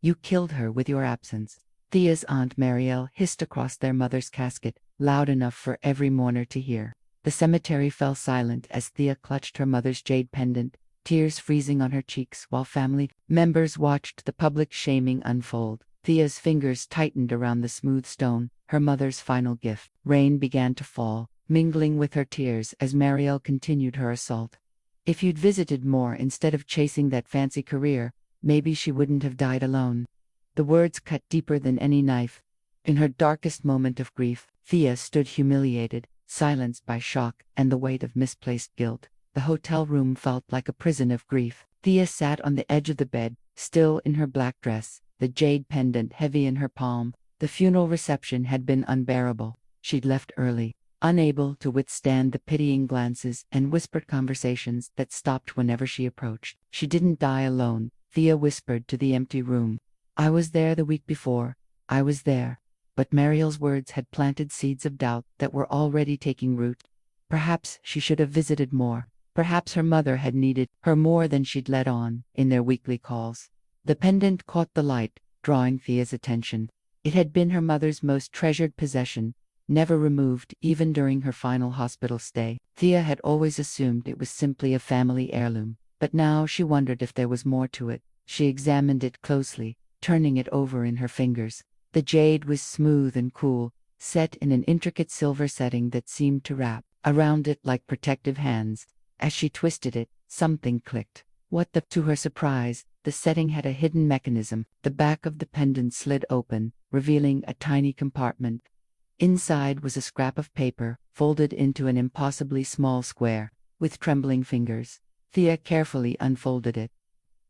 You killed her with your absence. Thea's Aunt Marielle hissed across their mother's casket, loud enough for every mourner to hear. The cemetery fell silent as Thea clutched her mother's jade pendant, tears freezing on her cheeks while family members watched the public shaming unfold. Thea's fingers tightened around the smooth stone, her mother's final gift. Rain began to fall, mingling with her tears as Marielle continued her assault. If you'd visited more instead of chasing that fancy career, maybe she wouldn't have died alone. The words cut deeper than any knife. In her darkest moment of grief, Thea stood humiliated, silenced by shock and the weight of misplaced guilt. The hotel room felt like a prison of grief. Thea sat on the edge of the bed, still in her black dress, the jade pendant heavy in her palm. The funeral reception had been unbearable. She'd left early, unable to withstand the pitying glances and whispered conversations that stopped whenever she approached. She didn't die alone, Thea whispered to the empty room. I was there the week before. I was there. But Marielle's words had planted seeds of doubt that were already taking root. Perhaps she should have visited more. Perhaps her mother had needed her more than she'd let on in their weekly calls. The pendant caught the light, drawing Thea's attention. It had been her mother's most treasured possession, never removed even during her final hospital stay. Thea had always assumed it was simply a family heirloom, but now she wondered if there was more to it. She examined it closely, turning it over in her fingers. The jade was smooth and cool, set in an intricate silver setting that seemed to wrap around it like protective hands. As she twisted it, something clicked. To her surprise, the setting had a hidden mechanism. The back of the pendant slid open, revealing a tiny compartment. Inside was a scrap of paper, folded into an impossibly small square. With trembling fingers, Thea carefully unfolded it.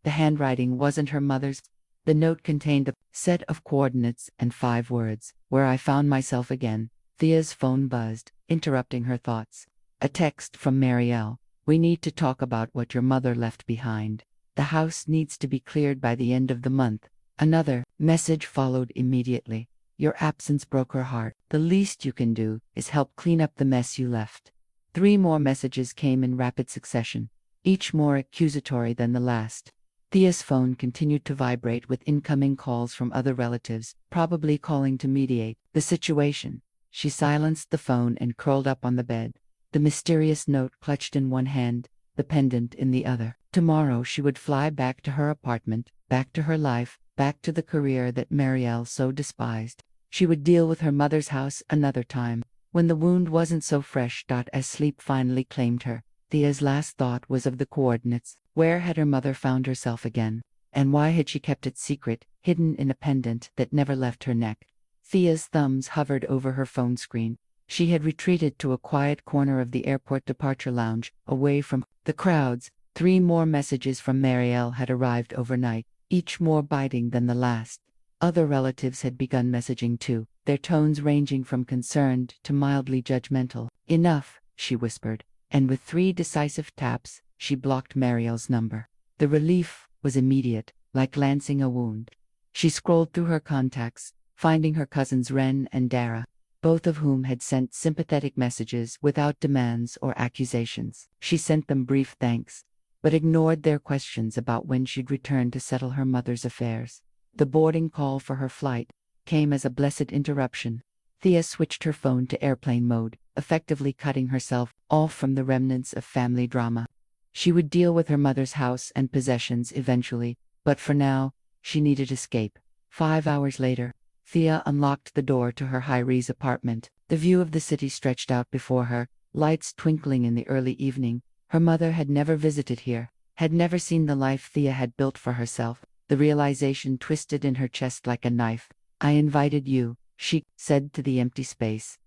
The handwriting wasn't her mother's. The note contained a set of coordinates and 5 words, "Where I found myself again." Thea's phone buzzed, interrupting her thoughts. A text from Marielle. "We need to talk about what your mother left behind. The house needs to be cleared by the end of the month." Another message followed immediately. "Your absence broke her heart. The least you can do is help clean up the mess you left." 3 more messages came in rapid succession, each more accusatory than the last. Thea's phone continued to vibrate with incoming calls from other relatives, probably calling to mediate the situation. She silenced the phone and curled up on the bed, the mysterious note clutched in one hand, the pendant in the other. Tomorrow she would fly back to her apartment, back to her life, back to the career that Marielle so despised. She would deal with her mother's house another time, when the wound wasn't so fresh. As sleep finally claimed her, Thea's last thought was of the coordinates. Where had her mother found herself again? And why had she kept it secret, hidden in a pendant that never left her neck? Thea's thumbs hovered over her phone screen. She had retreated to a quiet corner of the airport departure lounge, away from the crowds. 3 more messages from Marielle had arrived overnight, each more biting than the last. Other relatives had begun messaging too, their tones ranging from concerned to mildly judgmental. "Enough," she whispered, and with 3 decisive taps, she blocked Marielle's number. The relief was immediate, like lancing a wound. She scrolled through her contacts, finding her cousins Ren and Dara, both of whom had sent sympathetic messages without demands or accusations. She sent them brief thanks, but ignored their questions about when she'd return to settle her mother's affairs. The boarding call for her flight came as a blessed interruption. Thea switched her phone to airplane mode, effectively cutting herself off from the remnants of family drama. She would deal with her mother's house and possessions eventually, but for now, she needed escape. 5 hours later, Thea unlocked the door to her high-rise apartment. The view of the city stretched out before her, lights twinkling in the early evening. Her mother had never visited here, had never seen the life Thea had built for herself. The realization twisted in her chest like a knife. "I invited you," she said to the empty space.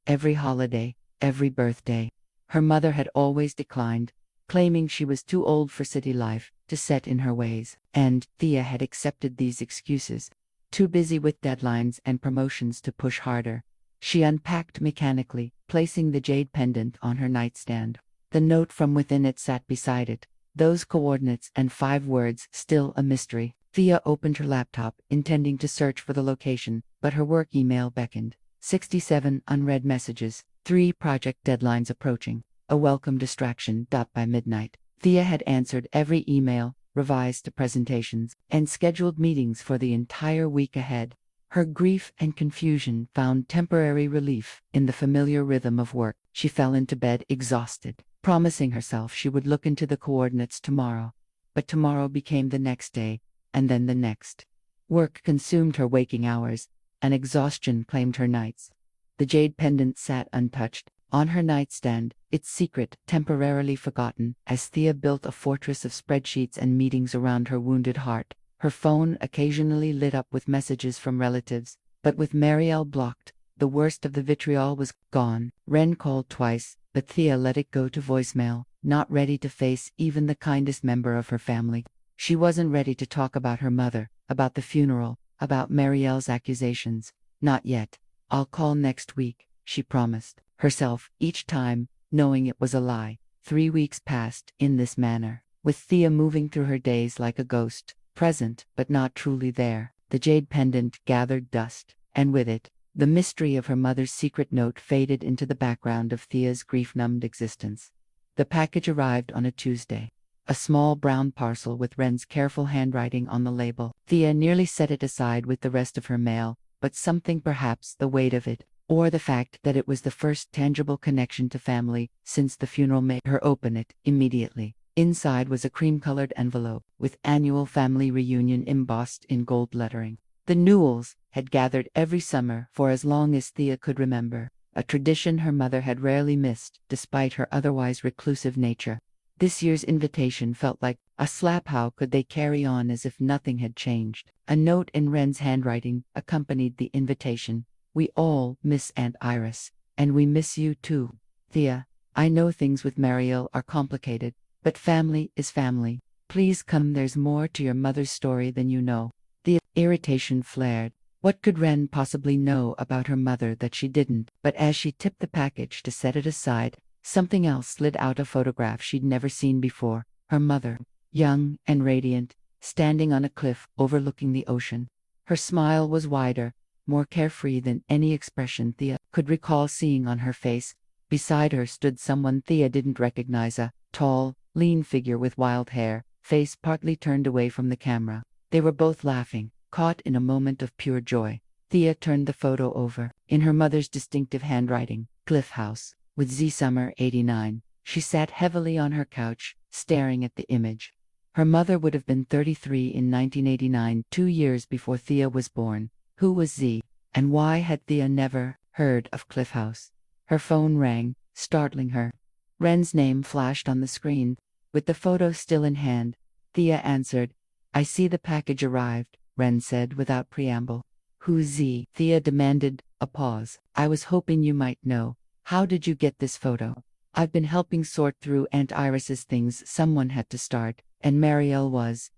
"Every holiday, every birthday." Her mother had always declined, claiming she was too old for city life, too set in her ways. And Thea had accepted these excuses, too busy with deadlines and promotions to push harder. She unpacked mechanically, placing the jade pendant on her nightstand. The note from within it sat beside it, those coordinates and 5 words still a mystery. Thea opened her laptop, intending to search for the location, but her work email beckoned. 67 unread messages, 3 project deadlines approaching. A welcome distraction. By midnight, Thea had answered every email, revised presentations, and scheduled meetings for the entire week ahead. Her grief and confusion found temporary relief in the familiar rhythm of work. She fell into bed exhausted, promising herself she would look into the coordinates tomorrow. But tomorrow became the next day, and then the next. Work consumed her waking hours, and exhaustion claimed her nights. The jade pendant sat untouched on her nightstand, its secret temporarily forgotten, as Thea built a fortress of spreadsheets and meetings around her wounded heart. Her phone occasionally lit up with messages from relatives, but with Marielle blocked, the worst of the vitriol was gone. Ren called twice, but Thea let it go to voicemail, not ready to face even the kindest member of her family. She wasn't ready to talk about her mother, about the funeral, about Marielle's accusations. Not yet. "I'll call next week," she promised herself, each time, knowing it was a lie. 3 weeks passed in this manner, with Thea moving through her days like a ghost, present but not truly there. The jade pendant gathered dust, and with it, the mystery of her mother's secret note faded into the background of Thea's grief-numbed existence. The package arrived on a Tuesday. A small brown parcel with Ren's careful handwriting on the label. Thea nearly set it aside with the rest of her mail, but something, perhaps the weight of it, or the fact that it was the first tangible connection to family since the funeral, made her open it immediately. Inside was a cream-colored envelope, with annual family reunion embossed in gold lettering. The Newells had gathered every summer for as long as Thea could remember, a tradition her mother had rarely missed, despite her otherwise reclusive nature. This year's invitation felt like a slap. How could they carry on as if nothing had changed? A note in Ren's handwriting accompanied the invitation. "We all miss Aunt Iris, and we miss you too, Thea. I know things with Marielle are complicated, but family is family. Please come. There's more to your mother's story than you know." The irritation flared. What could Ren possibly know about her mother that she didn't? But as she tipped the package to set it aside, something else slid out. A photograph she'd never seen before. Her mother, young and radiant, standing on a cliff overlooking the ocean. Her smile was wider, more carefree than any expression Thea could recall seeing on her face. Beside her stood someone Thea didn't recognize, a tall, lean figure with wild hair, face partly turned away from the camera. They were both laughing, caught in a moment of pure joy. Thea turned the photo over. In her mother's distinctive handwriting, Cliff House, with Z Summer 89. She sat heavily on her couch, staring at the image. Her mother would have been 33 in 1989, 2 years before Thea was born. Who was Z? And why had Thea never heard of Cliff House? Her phone rang, startling her. Ren's name flashed on the screen. With the photo still in hand, Thea answered. "I see the package arrived," Ren said without preamble. "Who's Z?" Thea demanded. A pause. "I was hoping you might know. How did you get this photo?" "I've been helping sort through Aunt Iris's things. Someone had to start, and Marielle was...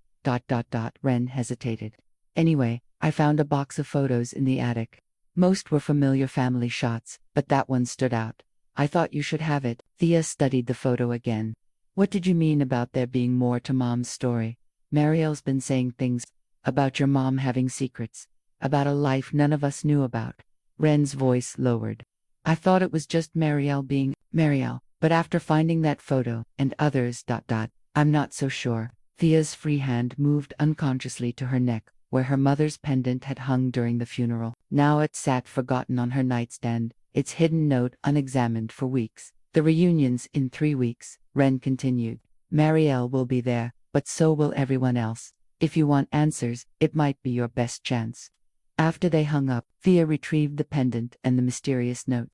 Ren hesitated. "Anyway, I found a box of photos in the attic. Most were familiar family shots, but that one stood out. I thought you should have it." Thea studied the photo again. "What did you mean about there being more to Mom's story?" "Marielle's been saying things about your mom having secrets, about a life none of us knew about." Ren's voice lowered. "I thought it was just Marielle being Marielle, but after finding that photo, and others... I'm not so sure." Thea's free hand moved unconsciously to her neck, where her mother's pendant had hung during the funeral. Now it sat forgotten on her nightstand, its hidden note unexamined for weeks. "The reunion's in 3 weeks, Ren continued. "Marielle will be there, but so will everyone else. If you want answers, it might be your best chance." After they hung up, Thea retrieved the pendant and the mysterious note.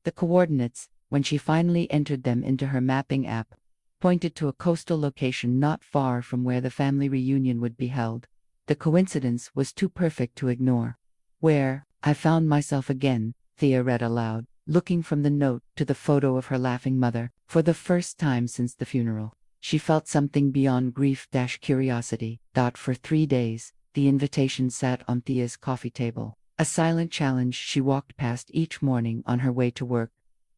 The coordinates, when she finally entered them into her mapping app, pointed to a coastal location not far from where the family reunion would be held. The coincidence was too perfect to ignore. "Where I found myself again," Thea read aloud, looking from the note to the photo of her laughing mother. For the first time since the funeral, she felt something beyond grief-curiosity. For 3 days, the invitation sat on Thea's coffee table, a silent challenge she walked past each morning on her way to work.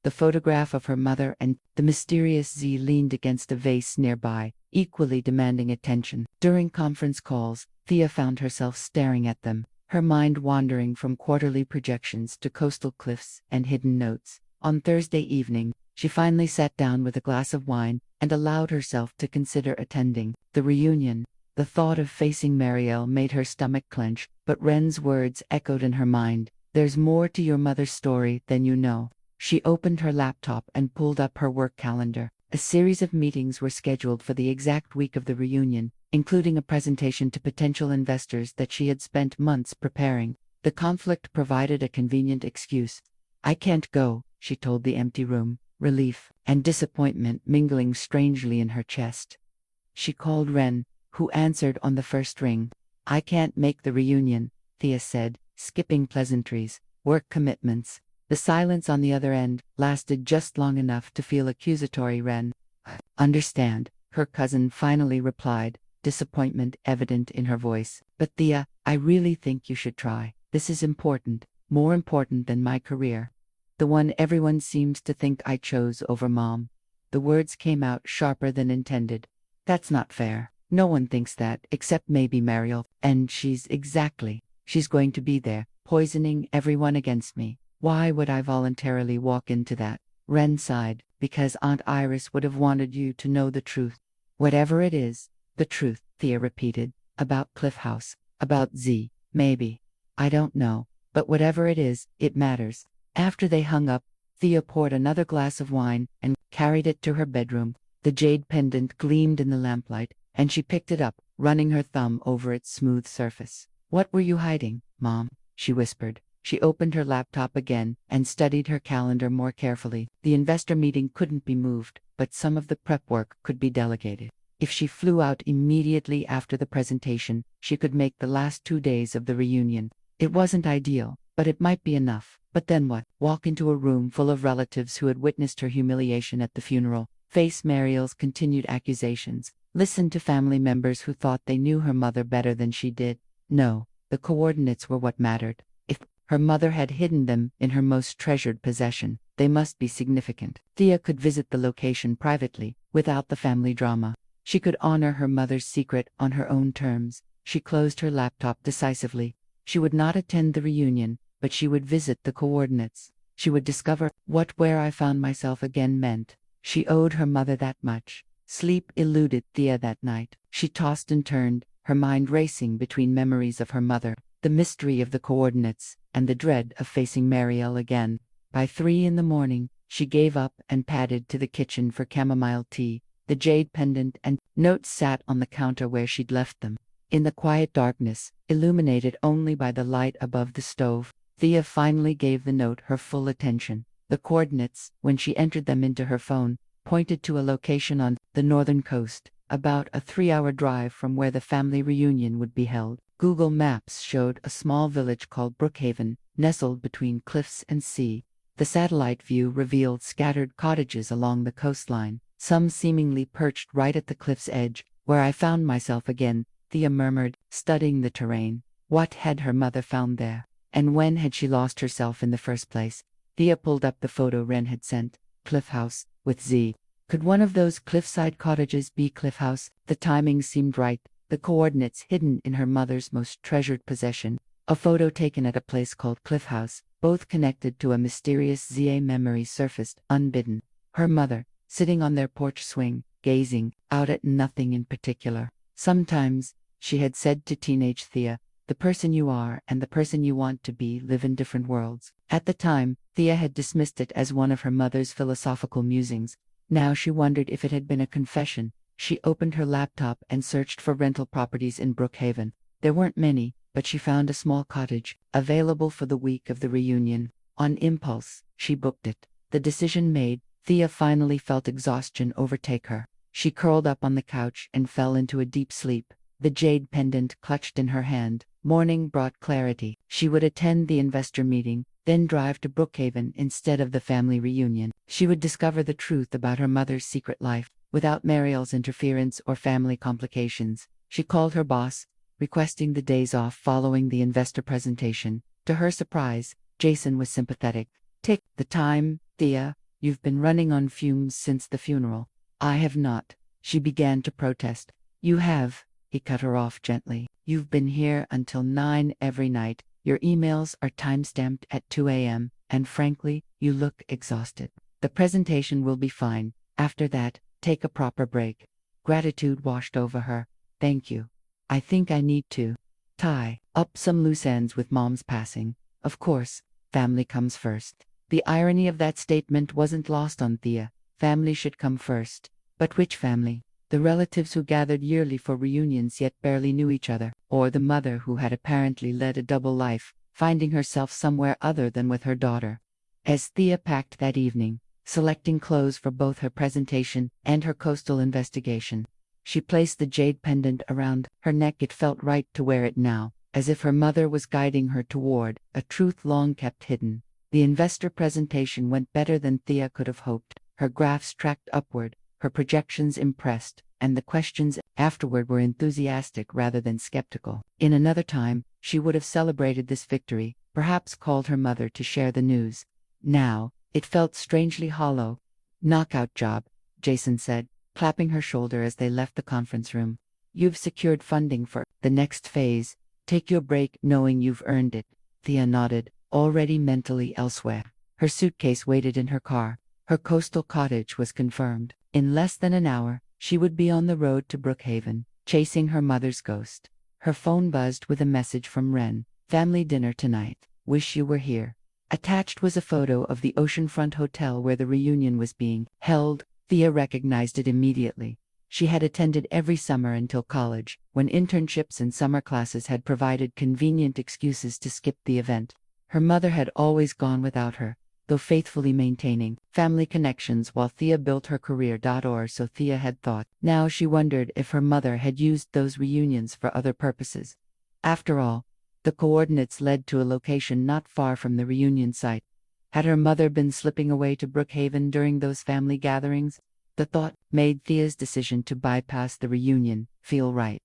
The photograph of her mother and the mysterious Z leaned against a vase nearby, equally demanding attention. During conference calls, Thea found herself staring at them, her mind wandering from quarterly projections to coastal cliffs and hidden notes. On Thursday evening, She finally sat down with a glass of wine and allowed herself to consider attending the reunion. The thought of facing Marielle made her stomach clench, but Wren's words echoed in her mind. There's more to your mother's story than you know. She opened her laptop and pulled up her work calendar. A series of meetings were scheduled for the exact week of the reunion, including a presentation to potential investors that she had spent months preparing. The conflict provided a convenient excuse. I can't go, she told the empty room, relief and disappointment mingling strangely in her chest. She called Wren, who answered on the first ring. I can't make the reunion, Thea said, skipping pleasantries, work commitments. The silence on the other end lasted just long enough to feel accusatory. Wren, understand, her cousin finally replied, disappointment evident in her voice. But Thea, I really think you should try. This is important, more important than my career. The one everyone seems to think I chose over Mom. The words came out sharper than intended. That's not fair. No one thinks that, except maybe Marielle, and she's going to be there, poisoning everyone against me. Why would I voluntarily walk into that? Wren sighed, because Aunt Iris would have wanted you to know the truth. Whatever it is, the truth, Thea repeated, about Cliff House, about Z, maybe. I don't know, but whatever it is, it matters. After they hung up, Thea poured another glass of wine and carried it to her bedroom. The jade pendant gleamed in the lamplight, and she picked it up, running her thumb over its smooth surface. What were you hiding, Mom? She whispered. She opened her laptop again and studied her calendar more carefully. The investor meeting couldn't be moved, but some of the prep work could be delegated. If she flew out immediately after the presentation, she could make the last 2 days of the reunion. It wasn't ideal, but it might be enough. But then what? Walk into a room full of relatives who had witnessed her humiliation at the funeral, face Marielle's continued accusations, listen to family members who thought they knew her mother better than she did. No, the coordinates were what mattered. If her mother had hidden them in her most treasured possession, they must be significant. Thea could visit the location privately, without the family drama. She could honor her mother's secret on her own terms. She closed her laptop decisively. She would not attend the reunion, but she would visit the coordinates. She would discover what where I found myself again meant. She owed her mother that much. Sleep eluded Thea that night. She tossed and turned, her mind racing between memories of her mother, the mystery of the coordinates, and the dread of facing Marielle again. By 3 a.m, she gave up and padded to the kitchen for chamomile tea. The jade pendant and notes sat on the counter where she'd left them. In the quiet darkness, illuminated only by the light above the stove, Thea finally gave the note her full attention. The coordinates, when she entered them into her phone, pointed to a location on the northern coast, about a 3-hour drive from where the family reunion would be held. Google Maps showed a small village called Brookhaven, nestled between cliffs and sea. The satellite view revealed scattered cottages along the coastline, some seemingly perched right at the cliff's edge. Where I found myself again, Thea murmured, studying the terrain. What had her mother found there? And when had she lost herself in the first place? Thea pulled up the photo Wren had sent. Cliff House, with Z. Could one of those cliffside cottages be Cliff House? The timing seemed right, the coordinates hidden in her mother's most treasured possession. A photo taken at a place called Cliff House, both connected to a mysterious ZA memory, surfaced unbidden. Her mother, sitting on their porch swing, gazing out at nothing in particular. Sometimes, she had said to teenage Thea, the person you are and the person you want to be live in different worlds. At the time, Thea had dismissed it as one of her mother's philosophical musings. Now she wondered if it had been a confession. She opened her laptop and searched for rental properties in Brookhaven. There weren't many, but she found a small cottage, available for the week of the reunion. On impulse, she booked it. The decision made, Thea finally felt exhaustion overtake her. She curled up on the couch and fell into a deep sleep, the jade pendant clutched in her hand. Morning brought clarity. She would attend the investor meeting, then drive to Brookhaven instead of the family reunion. She would discover the truth about her mother's secret life, without Marielle's interference or family complications. She called her boss, requesting the days off following the investor presentation. To her surprise, Jason was sympathetic. Take the time, Thea. You've been running on fumes since the funeral. I have not. She began to protest. You have. He cut her off gently. You've been here until 9 every night. Your emails are time-stamped at 2 a.m., and frankly, you look exhausted. The presentation will be fine. After that, take a proper break. Gratitude washed over her. Thank you. I think I need to tie up some loose ends with Mom's passing. Of course, family comes first. The irony of that statement wasn't lost on Thea. Family should come first. But which family? The relatives who gathered yearly for reunions yet barely knew each other, or the mother who had apparently led a double life, finding herself somewhere other than with her daughter. As Thea packed that evening, selecting clothes for both her presentation and her coastal investigation, she placed the jade pendant around her neck. It felt right to wear it now, as if her mother was guiding her toward a truth long kept hidden. The investor presentation went better than Thea could have hoped. Her graphs tracked upward, her projections impressed, and the questions afterward were enthusiastic rather than skeptical. In another time, she would have celebrated this victory, perhaps called her mother to share the news. Now, it felt strangely hollow. Knockout job, Jason said, clapping her shoulder as they left the conference room. You've secured funding for the next phase. Take your break knowing you've earned it. Thea nodded, already mentally elsewhere. Her suitcase waited in her car. Her coastal cottage was confirmed. In less than an hour, she would be on the road to Brookhaven, chasing her mother's ghost. Her phone buzzed with a message from Ren. Family dinner tonight. Wish you were here. Attached was a photo of the oceanfront hotel where the reunion was being held. Thea recognized it immediately. She had attended every summer until college, when internships and summer classes had provided convenient excuses to skip the event. Her mother had always gone without her, though faithfully maintaining family connections while Thea built her career. Or so Thea had thought. Now she wondered if her mother had used those reunions for other purposes. After all, the coordinates led to a location not far from the reunion site. Had her mother been slipping away to Brookhaven during those family gatherings? The thought made Thea's decision to bypass the reunion feel right.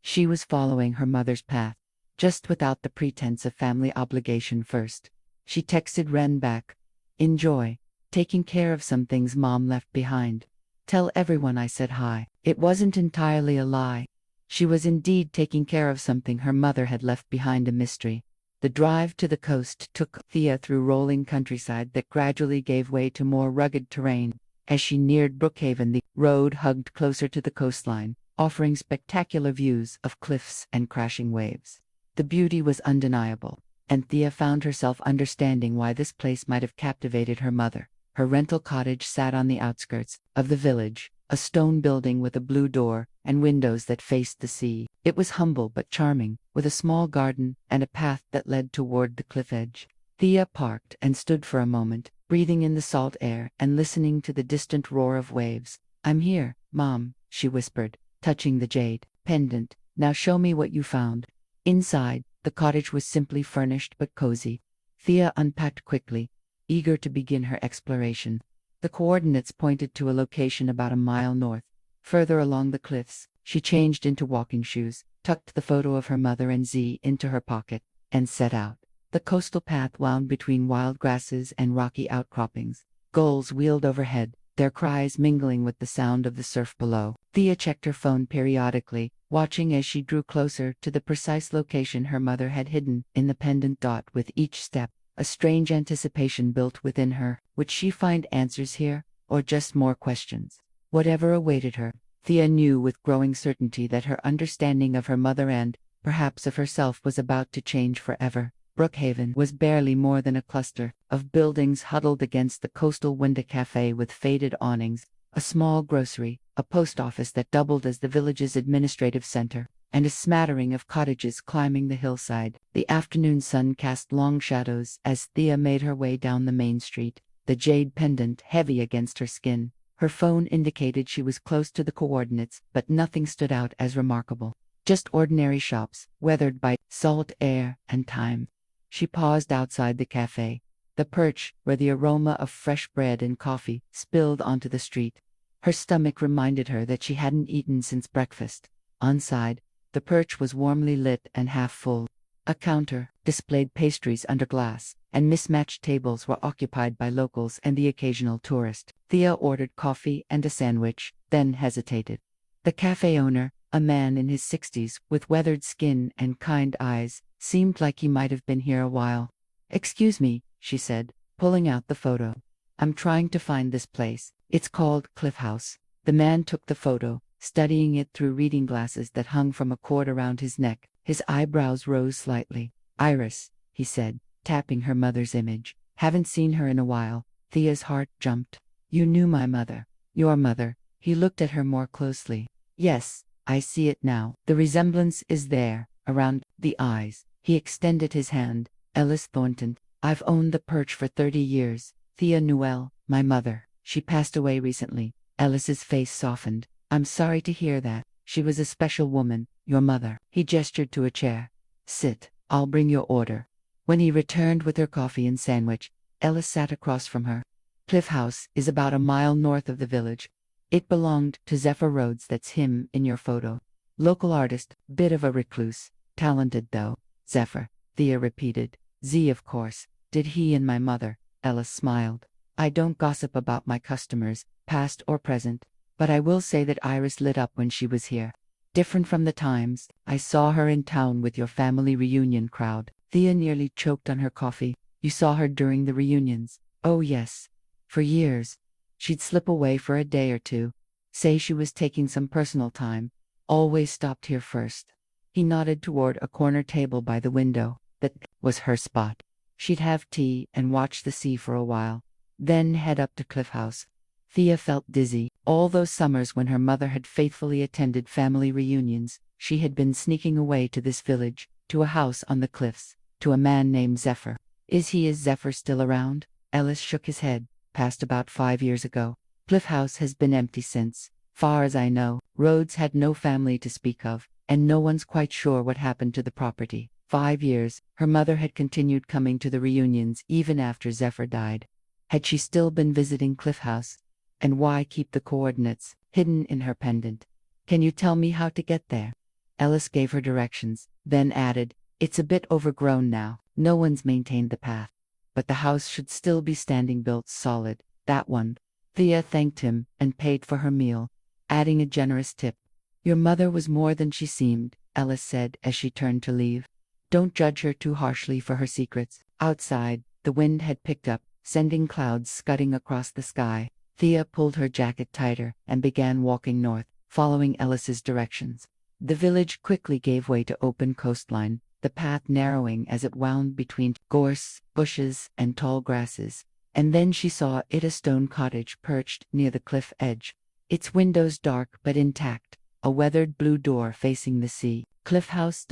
She was following her mother's path, just without the pretense of family obligation first. She texted Ren back. Enjoy. Taking care of some things Mom left behind. Tell everyone I said hi. It wasn't entirely a lie. She was indeed taking care of something her mother had left behind, a mystery. The drive to the coast took Thea through rolling countryside that gradually gave way to more rugged terrain. As she neared Brookhaven, the road hugged closer to the coastline, offering spectacular views of cliffs and crashing waves. The beauty was undeniable, and Thea found herself understanding why this place might have captivated her mother. Her rental cottage sat on the outskirts of the village, a stone building with a blue door and windows that faced the sea. It was humble but charming, with a small garden and a path that led toward the cliff edge. Thea parked and stood for a moment, breathing in the salt air and listening to the distant roar of waves. I'm here, Mom, she whispered, touching the jade pendant. Now show me what you found. Inside, the cottage was simply furnished but cozy. Thea unpacked quickly, eager to begin her exploration. The coordinates pointed to a location about a mile north. Further along the cliffs, she changed into walking shoes, tucked the photo of her mother and Z into her pocket, and set out. The coastal path wound between wild grasses and rocky outcroppings. Gulls wheeled overhead, their cries mingling with the sound of the surf below. Thea checked her phone periodically, watching as she drew closer to the precise location her mother had hidden in the pendant. With each step, a strange anticipation built within her. Would she find answers here, or just more questions? Whatever awaited her, Thea knew with growing certainty that her understanding of her mother and, perhaps of herself, was about to change forever. Brookhaven was barely more than a cluster of buildings huddled against the coastal window. Cafe with faded awnings, a small grocery, a post office that doubled as the village's administrative center, and a smattering of cottages climbing the hillside. The afternoon sun cast long shadows as Thea made her way down the main street, the jade pendant heavy against her skin. Her phone indicated she was close to the coordinates, but nothing stood out as remarkable. Just ordinary shops, weathered by salt air and time. She paused outside the cafe, the perch where the aroma of fresh bread and coffee spilled onto the street. Her stomach reminded her that she hadn't eaten since breakfast. Onside, the perch was warmly lit and half full. A counter displayed pastries under glass, and mismatched tables were occupied by locals and the occasional tourist. Thea ordered coffee and a sandwich, then hesitated. The cafe owner, a man in his 60s with weathered skin and kind eyes, seemed like he might have been here a while. Excuse me, she said, pulling out the photo. I'm trying to find this place. It's called Cliff House. The man took the photo, studying it through reading glasses that hung from a cord around his neck. His eyebrows rose slightly. Iris, he said, tapping her mother's image. Haven't seen her in a while. Thea's heart jumped. You knew my mother. Your mother. He looked at her more closely. Yes, I see it now. The resemblance is there, around the eyes. He extended his hand. Ellis Thornton. I've owned the perch for 30 years. Thea Newell, my mother. She passed away recently. Ellis's face softened. I'm sorry to hear that. She was a special woman, your mother. He gestured to a chair. Sit. I'll bring your order. When he returned with her coffee and sandwich, Ellis sat across from her. Cliff House is about a mile north of the village. It belonged to Zephyr Rhodes, that's him in your photo. Local artist, bit of a recluse. Talented though. Zephyr, Thea repeated. Z, of course. Did he and my mother? Ellis smiled. I don't gossip about my customers, past or present, but I will say that Iris lit up when she was here. Different from the times. I saw her in town with your family reunion crowd. Thea nearly choked on her coffee. You saw her during the reunions. Oh yes. For years. She'd slip away for a day or two. Say she was taking some personal time. Always stopped here first. He nodded toward a corner table by the window. That was her spot. She'd have tea and watch the sea for a while. Then head up to Cliff House. Thea felt dizzy. All those summers when her mother had faithfully attended family reunions, she had been sneaking away to this village, to a house on the cliffs, to a man named Zephyr. Is Zephyr still around? Ellis shook his head. Passed about 5 years ago. Cliff House has been empty since. Far as I know, Rhodes had no family to speak of, and no one's quite sure what happened to the property. 5 years, her mother had continued coming to the reunions even after Zephyr died. Had she still been visiting Cliff House? And why keep the coordinates hidden in her pendant? Can you tell me how to get there? Ellis gave her directions, then added, it's a bit overgrown now. No one's maintained the path. But the house should still be standing built solid, that one. Thea thanked him and paid for her meal, adding a generous tip. Your mother was more than she seemed, Ellis said as she turned to leave. Don't judge her too harshly for her secrets. Outside, the wind had picked up, sending clouds scudding across the sky. Thea pulled her jacket tighter and began walking north, following Ellis's directions. The village quickly gave way to open coastline, the path narrowing as it wound between gorse, bushes, and tall grasses. And then she saw it, a stone cottage perched near the cliff edge. Its windows dark but intact, a weathered blue door facing the sea. Cliff House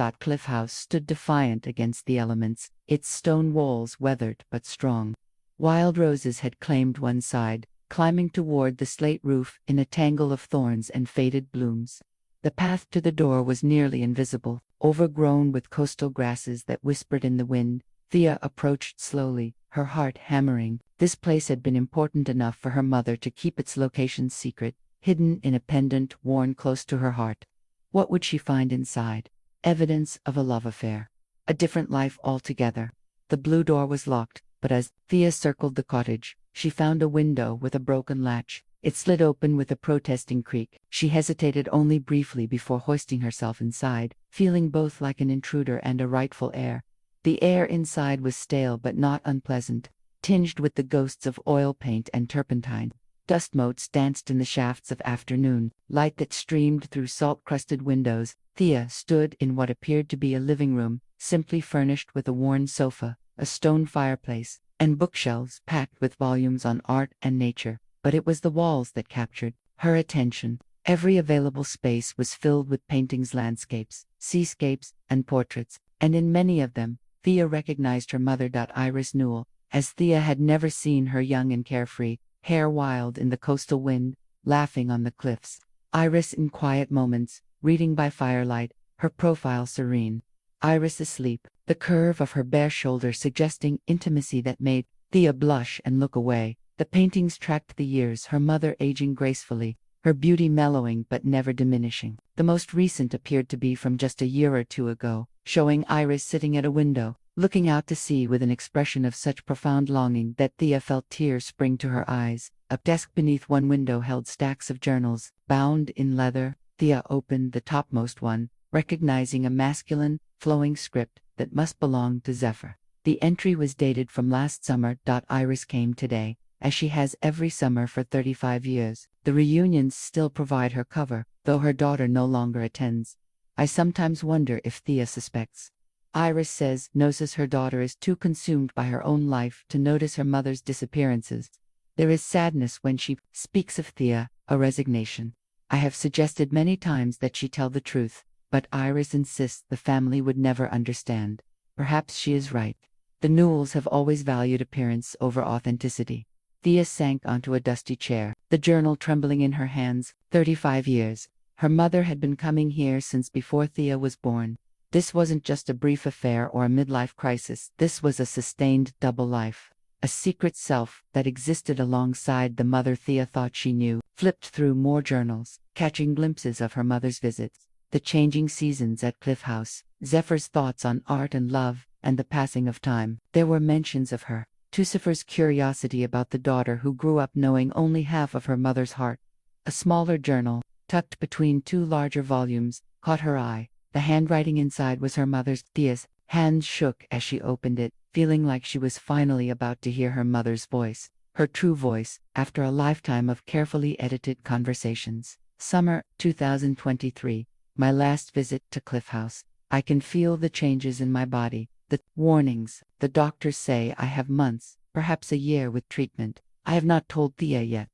stood defiant against the elements, its stone walls weathered but strong. Wild roses had claimed one side, climbing toward the slate roof in a tangle of thorns and faded blooms. The path to the door was nearly invisible, overgrown with coastal grasses that whispered in the wind. Thea approached slowly, her heart hammering. This place had been important enough for her mother to keep its location secret, hidden in a pendant worn close to her heart. What would she find inside? Evidence of a love affair. A different life altogether. The blue door was locked, but as Thea circled the cottage, she found a window with a broken latch. It slid open with a protesting creak. She hesitated only briefly before hoisting herself inside, feeling both like an intruder and a rightful heir. The air inside was stale but not unpleasant, tinged with the ghosts of oil paint and turpentine. Dust motes danced in the shafts of afternoon light that streamed through salt-crusted windows. Thea stood in what appeared to be a living room, simply furnished with a worn sofa, a stone fireplace, and bookshelves packed with volumes on art and nature. But it was the walls that captured her attention. Every available space was filled with paintings, landscapes, seascapes, and portraits, and in many of them, Thea recognized her mother. Iris Newell, as Thea had never seen her, young and carefree, hair wild in the coastal wind, laughing on the cliffs. Iris in quiet moments, reading by firelight, her profile serene. Iris asleep, the curve of her bare shoulder suggesting intimacy that made Thea blush and look away. The paintings tracked the years, her mother aging gracefully, her beauty mellowing but never diminishing. The most recent appeared to be from just a year or two ago, showing Iris sitting at a window, looking out to sea with an expression of such profound longing that Thea felt tears spring to her eyes. A desk beneath one window held stacks of journals, bound in leather. Thea opened the topmost one, recognizing a masculine, flowing script that must belong to Zephyr. The entry was dated from last summer. Iris came today. as she has every summer for 35 years. The reunions still provide her cover, though her daughter no longer attends. I sometimes wonder if Thea suspects. Iris knows her daughter is too consumed by her own life to notice her mother's disappearances. There is sadness when she speaks of Thea, a resignation. I have suggested many times that she tell the truth, but Iris insists the family would never understand. Perhaps she is right. The Newells have always valued appearance over authenticity. Thea sank onto a dusty chair, the journal trembling in her hands. 35 years. Her mother had been coming here since before Thea was born. This wasn't just a brief affair or a midlife crisis, this was a sustained double life. A secret self that existed alongside the mother Thea thought she knew. Flipped through more journals, catching glimpses of her mother's visits, the changing seasons at Cliff House, Zephyr's thoughts on art and love, and the passing of time. There were mentions of her. Lucifer's curiosity about the daughter who grew up knowing only half of her mother's heart. A smaller journal, tucked between two larger volumes, caught her eye. The handwriting inside was her mother's. Thea's hands shook as she opened it, feeling like she was finally about to hear her mother's voice. Her true voice, after a lifetime of carefully edited conversations. Summer 2023. My last visit to Cliff House. I can feel the changes in my body. The warnings. The doctors say I have months, perhaps a year with treatment. I have not told Thea yet.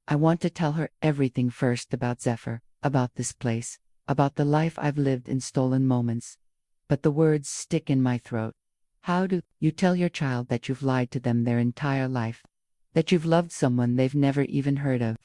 I want to tell her everything first about Zephyr, about this place, about the life I've lived in stolen moments. But the words stick in my throat. How do you tell your child that you've lied to them their entire life? That you've loved someone they've never even heard of?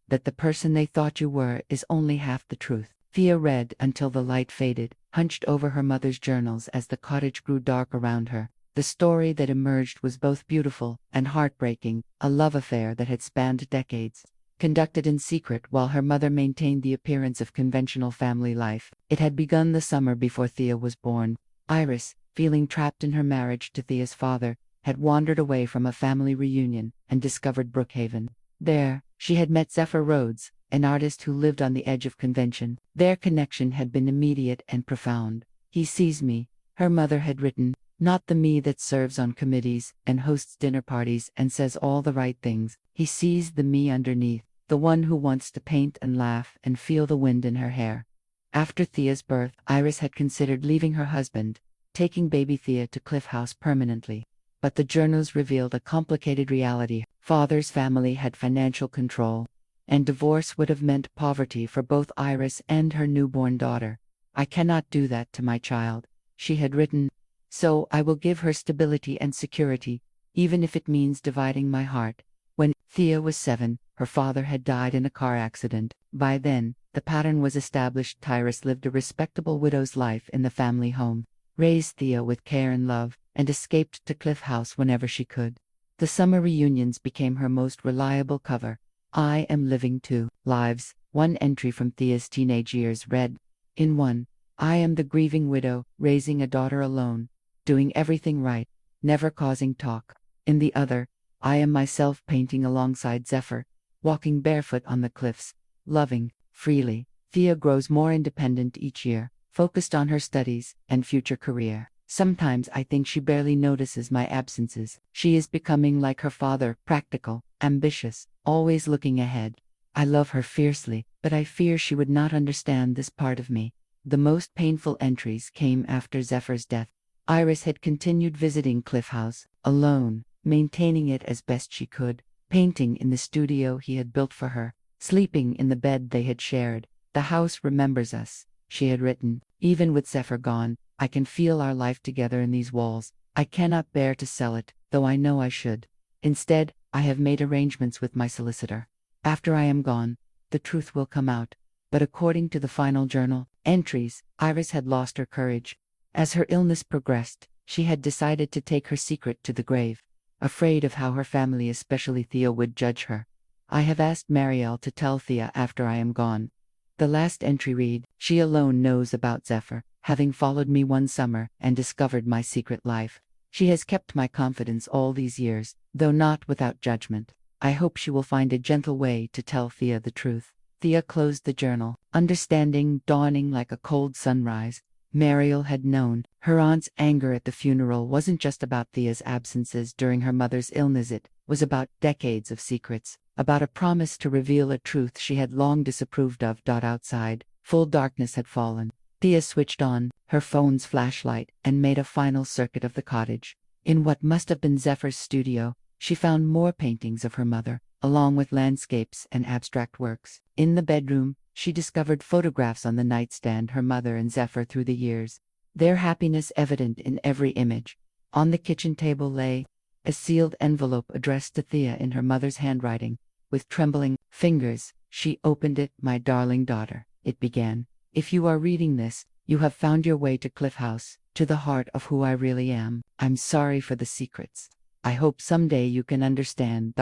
That the person they thought you were is only half the truth? Thea read until the light faded, hunched over her mother's journals as the cottage grew dark around her. The story that emerged was both beautiful and heartbreaking, a love affair that had spanned decades. Conducted in secret while her mother maintained the appearance of conventional family life. It had begun the summer before Thea was born. Iris, feeling trapped in her marriage to Thea's father, had wandered away from a family reunion and discovered Brookhaven. There, she had met Zephyr Rhodes, an artist who lived on the edge of convention. Their connection had been immediate and profound. He sees me, her mother had written, not the me that serves on committees and hosts dinner parties and says all the right things. He sees the me underneath, the one who wants to paint and laugh and feel the wind in her hair. After Thea's birth, Iris had considered leaving her husband, taking baby Thea to Cliff House permanently. But the journals revealed a complicated reality. Father's family had financial control, and divorce would have meant poverty for both Iris and her newborn daughter. I cannot do that to my child, she had written, so I will give her stability and security, even if it means dividing my heart. When Thea was 7, her father had died in a car accident. By then, the pattern was established. Iris lived a respectable widow's life in the family home, raised Thea with care and love, and escaped to Cliff House whenever she could. The summer reunions became her most reliable cover. I am living 2 lives. One entry from Thea's teenage years read, in one, I am the grieving widow, raising a daughter alone, doing everything right, never causing talk. In the other, I am myself painting alongside Zephyr, walking barefoot on the cliffs, loving, freely. Thea grows more independent each year, focused on her studies and future career. Sometimes I think she barely notices my absences. She is becoming like her father, practical, ambitious, always looking ahead. I love her fiercely, but I fear she would not understand this part of me. The most painful entries came after Zephyr's death. Iris had continued visiting Cliff House, alone, maintaining it as best she could, painting in the studio he had built for her, sleeping in the bed they had shared. The house remembers us, she had written. Even with Zephyr gone, I can feel our life together in these walls. I cannot bear to sell it, though I know I should. Instead, I have made arrangements with my solicitor. After I am gone, the truth will come out. But according to the final journal entries, Iris had lost her courage. As her illness progressed, she had decided to take her secret to the grave, afraid of how her family, especially Thea, would judge her. I have asked Marielle to tell Thea after I am gone. The last entry read, she alone knows about Zephyr, having followed me one summer and discovered my secret life. She has kept my confidence all these years, though not without judgment. I hope she will find a gentle way to tell Thea the truth. Thea closed the journal, understanding dawning like a cold sunrise. Marielle had known, Her aunt's anger at the funeral wasn't just about Thea's absences during her mother's illness, it was about decades of secrets, about a promise to reveal a truth she had long disapproved of. Outside, full darkness had fallen. Thea switched on her phone's flashlight and made a final circuit of the cottage. In what must have been Zephyr's studio, she found more paintings of her mother, along with landscapes and abstract works. In the bedroom, she discovered photographs on the nightstand, her mother and Zephyr through the years, their happiness evident in every image. On the kitchen table lay a sealed envelope addressed to Thea in her mother's handwriting. With trembling fingers, she opened it. "My darling daughter," it began. "If you are reading this, you have found your way to Cliff House, to the heart of who I really am. I'm sorry for the secrets. I hope someday you can understand.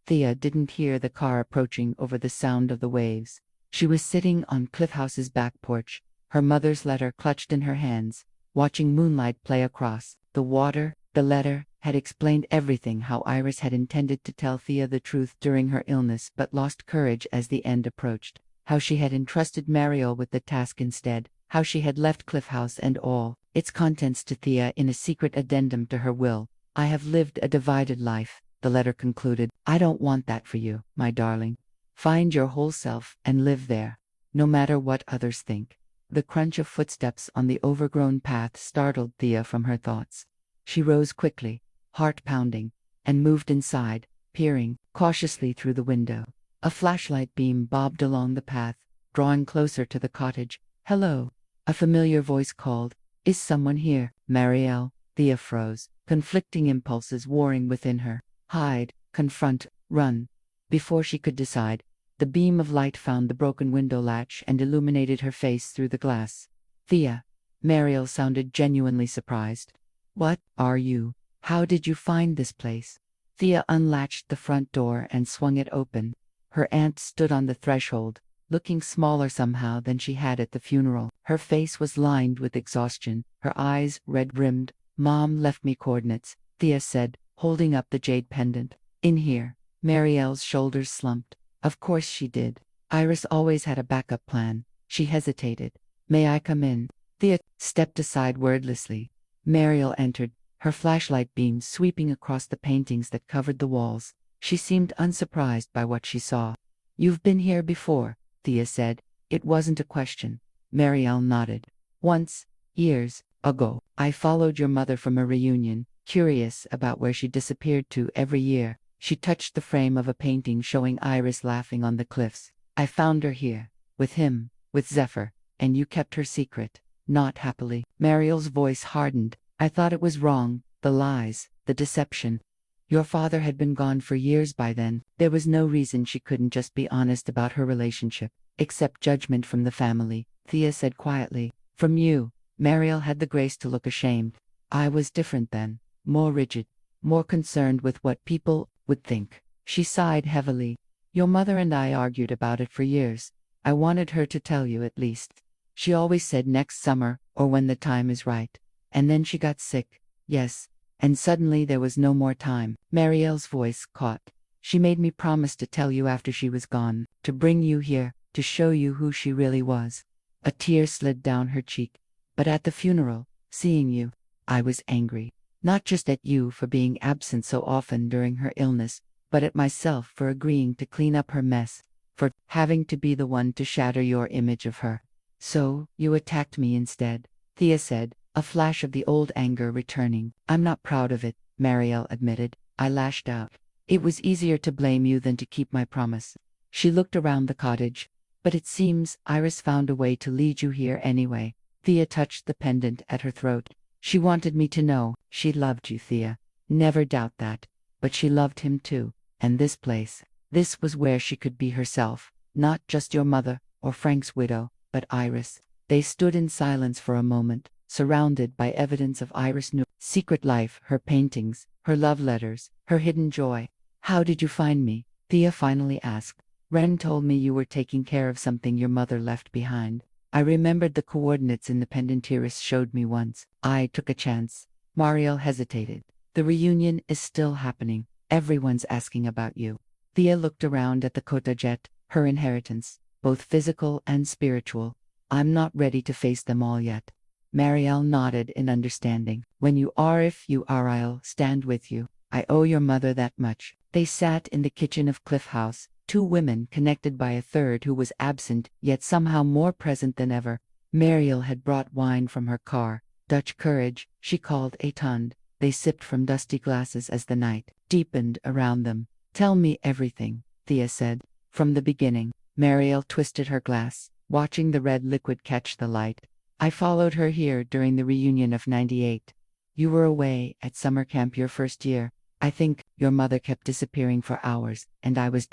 Thea didn't hear the car approaching over the sound of the waves. She was sitting on Cliff House's back porch, her mother's letter clutched in her hands, watching moonlight play across the water. The letter had explained everything: how Iris had intended to tell Thea the truth during her illness but lost courage as the end approached, how she had entrusted Mariel with the task instead, how she had left Cliff House and all its contents to Thea in a secret addendum to her will. "I have lived a divided life," the letter concluded. "I don't want that for you, my darling. Find your whole self and live there, no matter what others think." The crunch of footsteps on the overgrown path startled Thea from her thoughts. She rose quickly, heart pounding, and moved inside, peering cautiously through the window. A flashlight beam bobbed along the path, drawing closer to the cottage. "Hello," a familiar voice called. "Is someone here, Mariel?" Thea froze, conflicting impulses warring within her. Hide, confront, run. Before she could decide, the beam of light found the broken window latch and illuminated her face through the glass. "Thea." Mariel sounded genuinely surprised. "What are you? How did you find this place?" Thea unlatched the front door and swung it open. Her aunt stood on the threshold, looking smaller somehow than she had at the funeral. Her face was lined with exhaustion, her eyes red-rimmed. "Mom left me coordinates," Thea said, holding up the jade pendant. "In here." Mariel's shoulders slumped. "Of course she did. Iris always had a backup plan." She hesitated. "May I come in?" Thea stepped aside wordlessly. Mariel entered, her flashlight beam sweeping across the paintings that covered the walls. She seemed unsurprised by what she saw. "You've been here before," Thea said. It wasn't a question. Mariel nodded. "Once, years ago, I followed your mother from a reunion, curious about where she disappeared to every year." She touched the frame of a painting showing Iris laughing on the cliffs. "I found her here, with him, with Zephyr, and you kept her secret." "Not happily." Mariel's voice hardened. "I thought it was wrong, the lies, the deception. Your father had been gone for years by then. There was no reason she couldn't just be honest about her relationship." "Except judgment from the family," Thea said quietly. "From you." Mariel had the grace to look ashamed. "I was different then, more rigid, more concerned with what people would think." She sighed heavily. "Your mother and I argued about it for years. I wanted her to tell you at least. She always said next summer, or when the time is right. And then she got sick." "Yes. And suddenly there was no more time." Mariel's voice caught. "She made me promise to tell you after she was gone, to bring you here, to show you who she really was." A tear slid down her cheek. "But at the funeral, seeing you, I was angry. Not just at you for being absent so often during her illness, but at myself for agreeing to clean up her mess, for having to be the one to shatter your image of her. So, you attacked me instead," Thea said, a flash of the old anger returning. "I'm not proud of it," Mariel admitted. "I lashed out. It was easier to blame you than to keep my promise." She looked around the cottage. "But it seems Iris found a way to lead you here anyway." Thea touched the pendant at her throat. "She wanted me to know she loved you, Thea. Never doubt that. But she loved him too. And this place, this was where she could be herself. Not just your mother, or Frank's widow, but Iris." They stood in silence for a moment, surrounded by evidence of Iris' new secret life, her paintings, her love letters, her hidden joy. "How did you find me?" Thea finally asked. "Ren told me you were taking care of something your mother left behind. I remembered the coordinates in the pendant Iris showed me once. I took a chance." Mariel hesitated. "The reunion is still happening. Everyone's asking about you." Thea looked around at the cottage, her inheritance, both physical and spiritual. "I'm not ready to face them all yet." Marielle nodded in understanding. When you are, if you are, I'll stand with you. I owe your mother that much. They sat in the kitchen of Cliff House, two women connected by a third who was absent, yet somehow more present than ever. Marielle had brought wine from her car, Dutch courage, she called a tund. They sipped from dusty glasses as the night deepened around them. Tell me everything, Thea said. From the beginning. Marielle twisted her glass, watching the red liquid catch the light. I followed her here during the reunion of '98. You were away at summer camp your first year. I think your mother kept disappearing for hours, and I was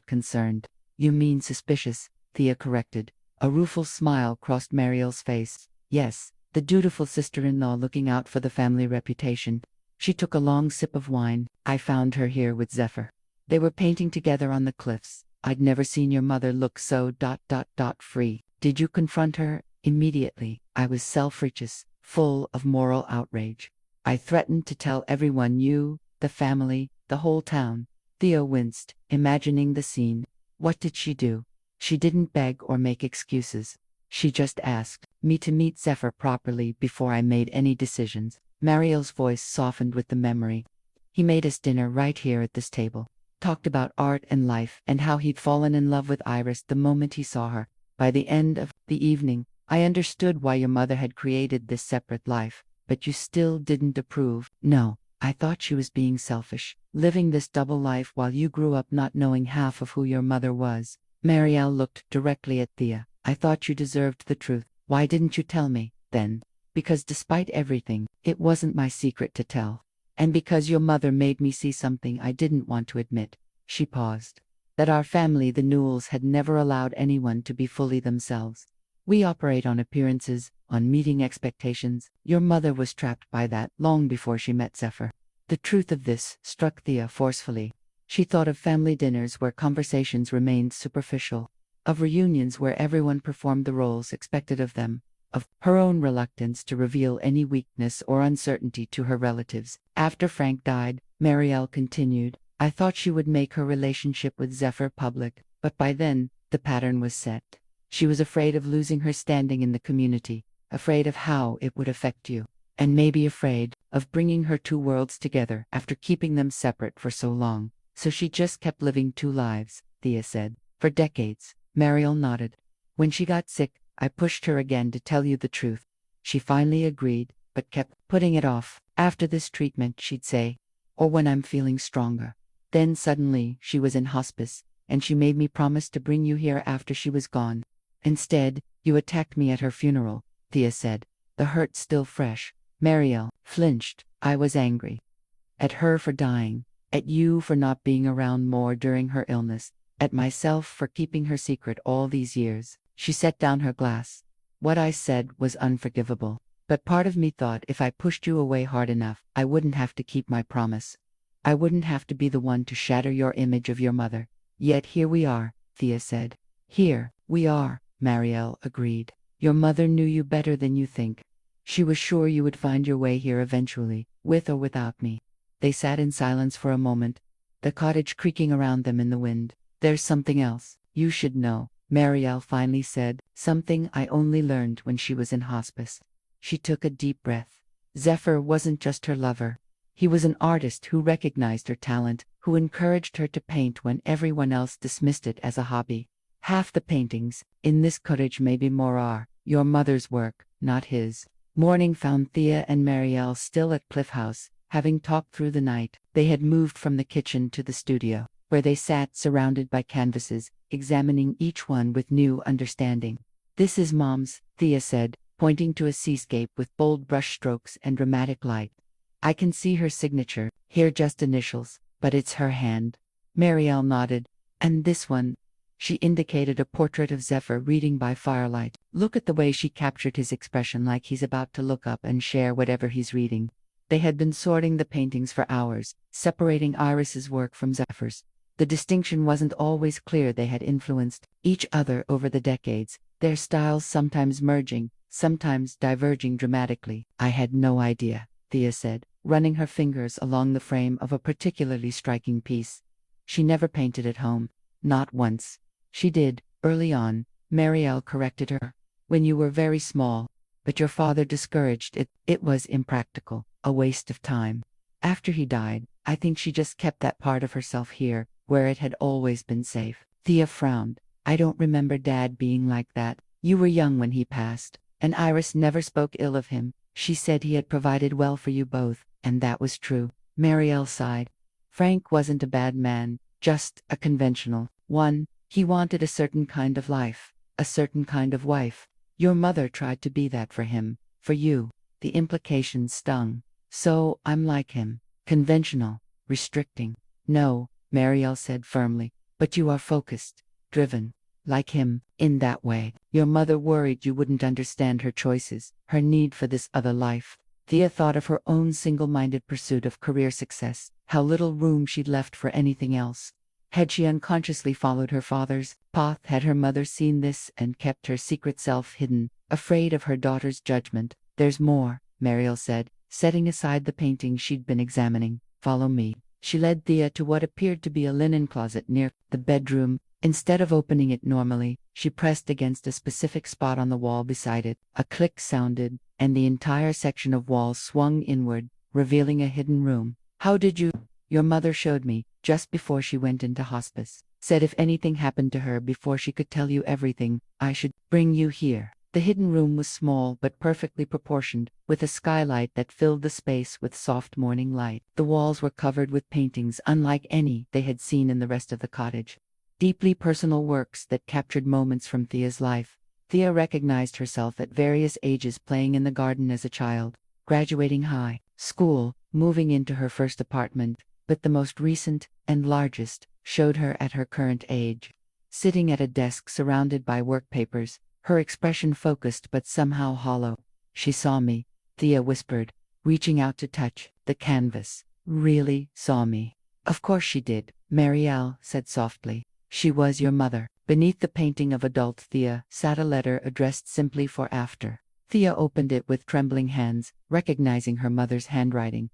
concerned. You mean suspicious, Thea corrected. A rueful smile crossed Marielle's face. Yes, the dutiful sister-in-law looking out for the family reputation. She took a long sip of wine. I found her here with Zephyr. They were painting together on the cliffs. I'd never seen your mother look so free. Did you confront her? Immediately. I was self-righteous, full of moral outrage. I threatened to tell everyone, you, the family, the whole town. Thea winced, imagining the scene. What did she do? She didn't beg or make excuses. She just asked me to meet Zephyr properly before I made any decisions. Marielle's voice softened with the memory. He made us dinner right here at this table. Talked about art and life and how he'd fallen in love with Iris the moment he saw her. By the end of the evening, I understood why your mother had created this separate life, but you still didn't approve. No, I thought she was being selfish, living this double life while you grew up not knowing half of who your mother was. Marielle looked directly at Thea. I thought you deserved the truth. Why didn't you tell me, then? Because despite everything, it wasn't my secret to tell. And because your mother made me see something I didn't want to admit. She paused. That our family, the Newells, had never allowed anyone to be fully themselves. We operate on appearances, on meeting expectations. Your mother was trapped by that long before she met Zephyr. The truth of this struck Thea forcefully. She thought of family dinners where conversations remained superficial, of reunions where everyone performed the roles expected of them, of her own reluctance to reveal any weakness or uncertainty to her relatives. After Frank died, Marielle continued, I thought she would make her relationship with Zephyr public, but by then, the pattern was set. She was afraid of losing her standing in the community, afraid of how it would affect you, and maybe afraid of bringing her two worlds together after keeping them separate for so long. So she just kept living two lives, Thea said. For decades. Marielle nodded. When she got sick, I pushed her again to tell you the truth. She finally agreed, but kept putting it off. After this treatment, she'd say, or when I'm feeling stronger. Then suddenly, she was in hospice, and she made me promise to bring you here after she was gone. Instead, you attacked me at her funeral, Thea said, the hurt still fresh. Marielle flinched. I was angry. At her for dying, at you for not being around more during her illness, at myself for keeping her secret all these years. She set down her glass. What I said was unforgivable, but part of me thought if I pushed you away hard enough, I wouldn't have to keep my promise. I wouldn't have to be the one to shatter your image of your mother. Yet here we are, Thea said. Here we are, Marielle agreed. Your mother knew you better than you think. She was sure you would find your way here eventually, with or without me. They sat in silence for a moment, the cottage creaking around them in the wind. There's something else you should know, Marielle finally said, something I only learned when she was in hospice. She took a deep breath. Zephyr wasn't just her lover. He was an artist who recognized her talent, who encouraged her to paint when everyone else dismissed it as a hobby. Half the paintings in this cottage, maybe more, are your mother's work, not his. Morning found Thea and Marielle still at Cliff House, having talked through the night. They had moved from the kitchen to the studio, where they sat surrounded by canvases, examining each one with new understanding. This is Mom's, Thea said, pointing to a seascape with bold brushstrokes and dramatic light. I can see her signature, here just initials, but it's her hand. Marielle nodded. And this one? She indicated a portrait of Zephyr reading by firelight. Look at the way she captured his expression, like he's about to look up and share whatever he's reading. They had been sorting the paintings for hours, separating Iris's work from Zephyr's. The distinction wasn't always clear. They had influenced each other over the decades, their styles sometimes merging, sometimes diverging dramatically. I had no idea, Thea said, running her fingers along the frame of a particularly striking piece. She never painted at home. Not once. She did, early on, Marielle corrected her. When you were very small. but your father discouraged it. It was impractical, a waste of time. After he died, I think she just kept that part of herself here, where it had always been safe. Thea frowned. I don't remember Dad being like that. You were young when he passed, and Iris never spoke ill of him. She said he had provided well for you both, and that was true. Marielle sighed. Frank wasn't a bad man, just a conventional one. He wanted a certain kind of life, a certain kind of wife. Your mother tried to be that for him, for you. The implications stung. So I'm like him, conventional, restricting. No, Marielle said firmly, but you are focused, driven, like him, in that way. Your mother worried you wouldn't understand her choices, her need for this other life. Thea thought of her own single-minded pursuit of career success, how little room she'd left for anything else. Had she unconsciously followed her father's path? Had her mother seen this and kept her secret self hidden, afraid of her daughter's judgment? There's more, Marielle said, setting aside the painting she'd been examining. Follow me. She led Thea to what appeared to be a linen closet near the bedroom. Instead of opening it normally, she pressed against a specific spot on the wall beside it. A click sounded, and the entire section of wall swung inward, revealing a hidden room. How did you? Your mother showed me, just before she went into hospice. Said if anything happened to her before she could tell you everything, I should bring you here. The hidden room was small but perfectly proportioned, with a skylight that filled the space with soft morning light. The walls were covered with paintings unlike any they had seen in the rest of the cottage. Deeply personal works that captured moments from Thea's life. Thea recognized herself at various ages playing in the garden as a child, graduating high school, moving into her first apartment, but the most recent, and largest, showed her at her current age. Sitting at a desk surrounded by work papers, her expression focused but somehow hollow. She saw me, Thea whispered, reaching out to touch the canvas. Really saw me. Of course she did, Marielle said softly. She was your mother. Beneath the painting of adult Thea sat a letter addressed simply for after. Thea opened it with trembling hands, recognizing her mother's handwriting.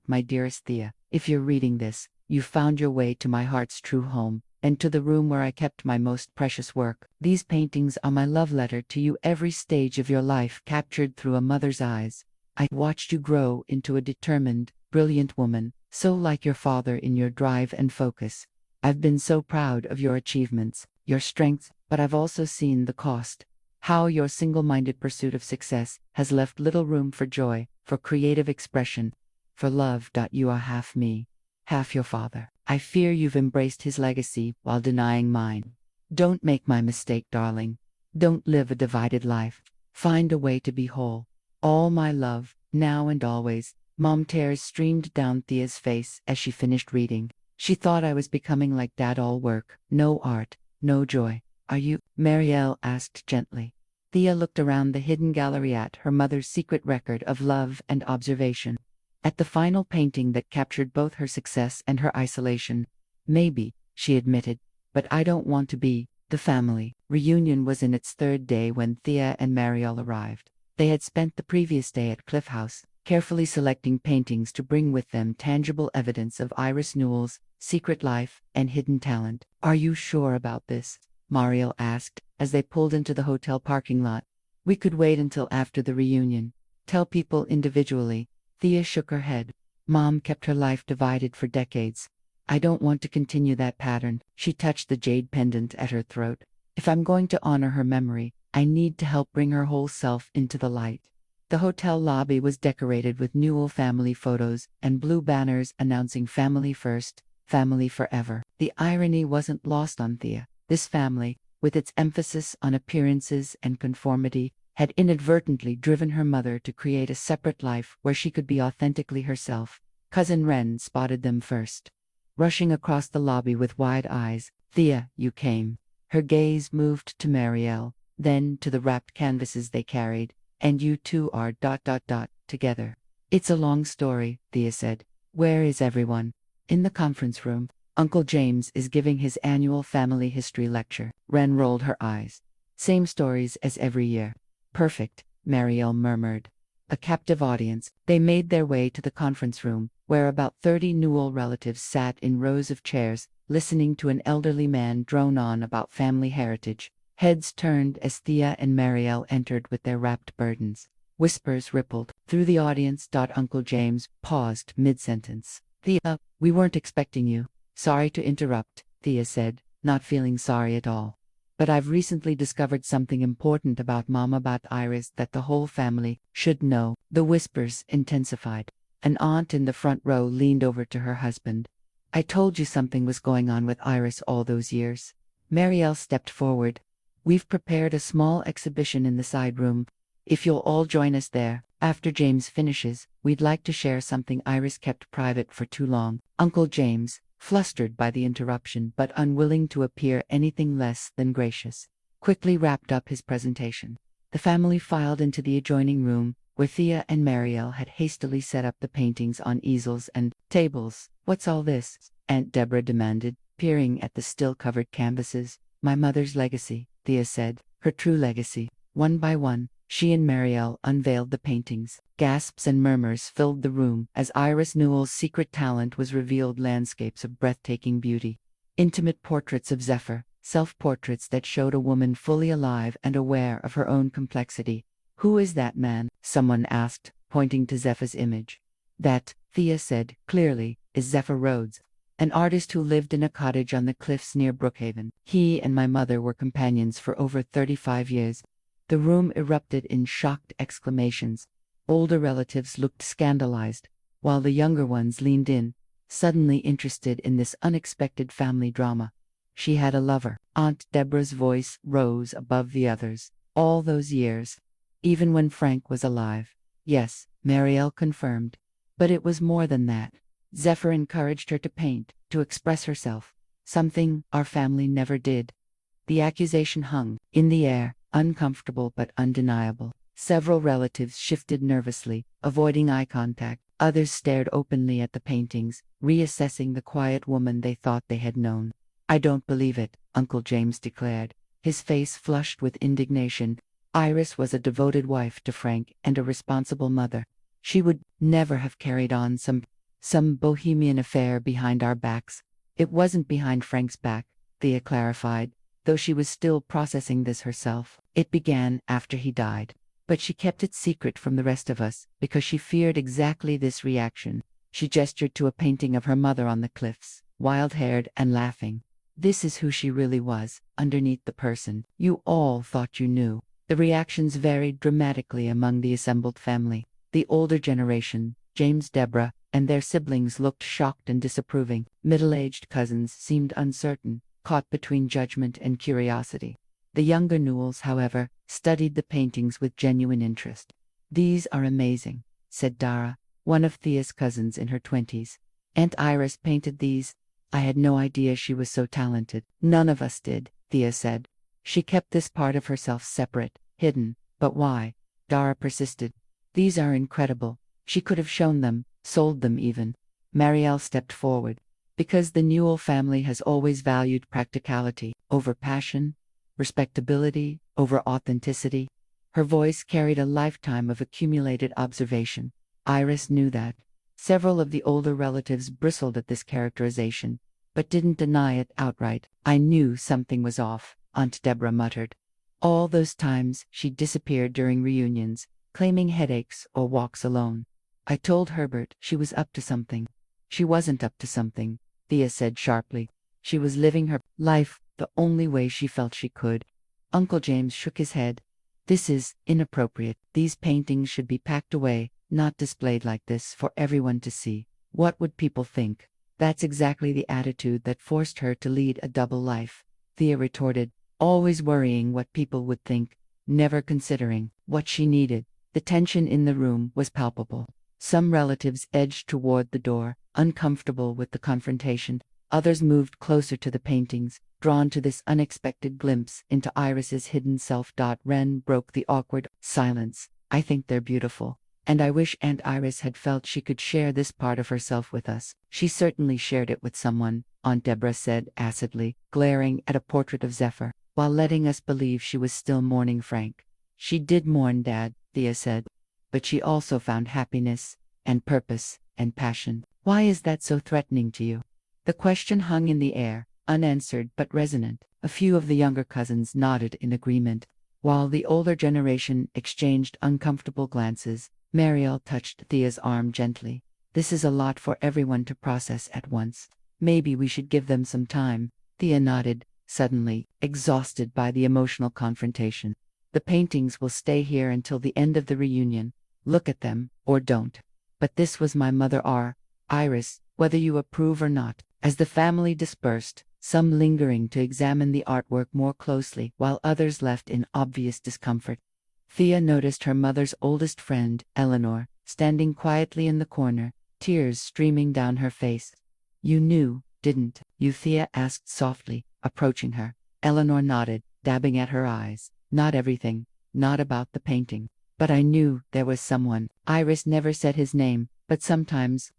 My dearest Thea, if you're reading this, you found your way to my heart's true home, and to the room where I kept my most precious work. These paintings are my love letter to you, every stage of your life captured through a mother's eyes. I watched you grow into a determined, brilliant woman, so like your father in your drive and focus. I've been so proud of your achievements, your strengths, but I've also seen the cost. How your single-minded pursuit of success has left little room for joy, for creative expression, for love. You are half me, half your father. I fear you've embraced his legacy while denying mine. Don't make my mistake, darling. Don't live a divided life. Find a way to be whole. All my love, now and always. Mom, tears streamed down Thea's face as she finished reading. She thought I was becoming like Dad, all work, no art, no joy. Are you? Marielle asked gently. Thea looked around the hidden gallery at her mother's secret record of love and observation. At the final painting that captured both her success and her isolation. Maybe, she admitted, but I don't want to be. The family reunion was in its third day when Thea and Marielle arrived. They had spent the previous day at Cliff House, carefully selecting paintings to bring with them tangible evidence of Iris Newell's secret life and hidden talent. Are you sure about this? Marielle asked, as they pulled into the hotel parking lot. We could wait until after the reunion. Tell people individually. Thea shook her head. Mom kept her life divided for decades. I don't want to continue that pattern. She touched the jade pendant at her throat. If I'm going to honor her memory, I need to help bring her whole self into the light. The hotel lobby was decorated with Newell family photos and blue banners announcing family first, family forever. The irony wasn't lost on Thea. This family, with its emphasis on appearances and conformity, had inadvertently driven her mother to create a separate life where she could be authentically herself. Cousin Wren spotted them first. Rushing across the lobby with wide eyes, Thea, you came. Her gaze moved to Marielle, then to the wrapped canvases they carried. And you two are ... together. It's a long story, Thea said. Where is everyone? In the conference room. Uncle James is giving his annual family history lecture. Wren rolled her eyes. Same stories as every year. Perfect, Marielle murmured. A captive audience, they made their way to the conference room, where about 30 Newell relatives sat in rows of chairs, listening to an elderly man drone on about family heritage. Heads turned as Thea and Marielle entered with their wrapped burdens. Whispers rippled through the audience. Uncle James paused mid-sentence. Thea, we weren't expecting you. Sorry to interrupt, Thea said, not feeling sorry at all. But I've recently discovered something important about Mom, about Iris, that the whole family should know. The whispers intensified. An aunt in the front row leaned over to her husband. I told you something was going on with Iris all those years. Marielle stepped forward. We've prepared a small exhibition in the side room. If you'll all join us there, after James finishes, we'd like to share something Iris kept private for too long. Uncle James, flustered by the interruption but unwilling to appear anything less than gracious, quickly wrapped up his presentation. The family filed into the adjoining room, where Thea and Marielle had hastily set up the paintings on easels and tables. What's all this? Aunt Deborah demanded, peering at the still-covered canvases. My mother's legacy, Thea said, her true legacy. One by one, she and Marielle unveiled the paintings. Gasps and murmurs filled the room as Iris Newell's secret talent was revealed. Landscapes of breathtaking beauty. Intimate portraits of Zephyr, self-portraits that showed a woman fully alive and aware of her own complexity. Who is that man? Someone asked, pointing to Zephyr's image. That, Thea said, clearly, is Zephyr Rhodes, an artist who lived in a cottage on the cliffs near Brookhaven. He and my mother were companions for over 35 years. The room erupted in shocked exclamations. Older relatives looked scandalized, while the younger ones leaned in, suddenly interested in this unexpected family drama. She had a lover. Aunt Deborah's voice rose above the others. All those years. Even when Frank was alive. Yes, Marielle confirmed. But it was more than that. Zephyr encouraged her to paint, to express herself. Something our family never did. The accusation hung in the air, uncomfortable but undeniable. Several relatives shifted nervously, avoiding eye contact. Others stared openly at the paintings, reassessing the quiet woman they thought they had known. I don't believe it, Uncle James declared, his face flushed with indignation. Iris was a devoted wife to Frank and a responsible mother. She would never have carried on some bohemian affair behind our backs. It wasn't behind Frank's back, Thea clarified, though she was still processing this herself. It began after he died. But she kept it secret from the rest of us, because she feared exactly this reaction. She gestured to a painting of her mother on the cliffs, wild-haired and laughing. This is who she really was, underneath the person you all thought you knew. The reactions varied dramatically among the assembled family. The older generation, James, Deborah, and their siblings looked shocked and disapproving. Middle-aged cousins seemed uncertain, caught between judgment and curiosity. The younger Newells, however, studied the paintings with genuine interest. These are amazing, said Dara, one of Thea's cousins in her 20s. Aunt Iris painted these. I had no idea she was so talented. None of us did, Thea said. She kept this part of herself separate, hidden. But why? Dara persisted. These are incredible. She could have shown them, sold them even. Marielle stepped forward. Because the Newell family has always valued practicality over passion, respectability over authenticity. Her voice carried a lifetime of accumulated observation. Iris knew that. Several of the older relatives bristled at this characterization, but didn't deny it outright. I knew something was off, Aunt Deborah muttered. All those times she disappeared during reunions, claiming headaches or walks alone. I told Herbert she was up to something. She wasn't up to something, Thea said sharply. She was living her life the only way she felt she could. Uncle James shook his head. This is inappropriate. These paintings should be packed away, not displayed like this for everyone to see. What would people think? That's exactly the attitude that forced her to lead a double life, Thea retorted, always worrying what people would think, never considering what she needed. The tension in the room was palpable. Some relatives edged toward the door, uncomfortable with the confrontation. Others moved closer to the paintings, drawn to this unexpected glimpse into Iris's hidden self. Wren broke the awkward silence. I think they're beautiful. And I wish Aunt Iris had felt she could share this part of herself with us. She certainly shared it with someone, Aunt Deborah said acidly, glaring at a portrait of Zephyr, while letting us believe she was still mourning Frank. She did mourn Dad, Thea said. But she also found happiness, and purpose, and passion. Why is that so threatening to you? The question hung in the air, unanswered but resonant. A few of the younger cousins nodded in agreement. While the older generation exchanged uncomfortable glances, Mariel touched Thea's arm gently. This is a lot for everyone to process at once. Maybe we should give them some time. Thea nodded, suddenly, exhausted by the emotional confrontation. The paintings will stay here until the end of the reunion. Look at them, or don't. But this was my mother Iris, whether you approve or not. As the family dispersed, some lingering to examine the artwork more closely while others left in obvious discomfort, Thea noticed her mother's oldest friend, Eleanor, standing quietly in the corner, tears streaming down her face. You knew, didn't you? Thea asked softly, approaching her. Eleanor nodded, dabbing at her eyes. Not everything, not about the painting. But I knew there was someone. Iris never said his name, but sometimes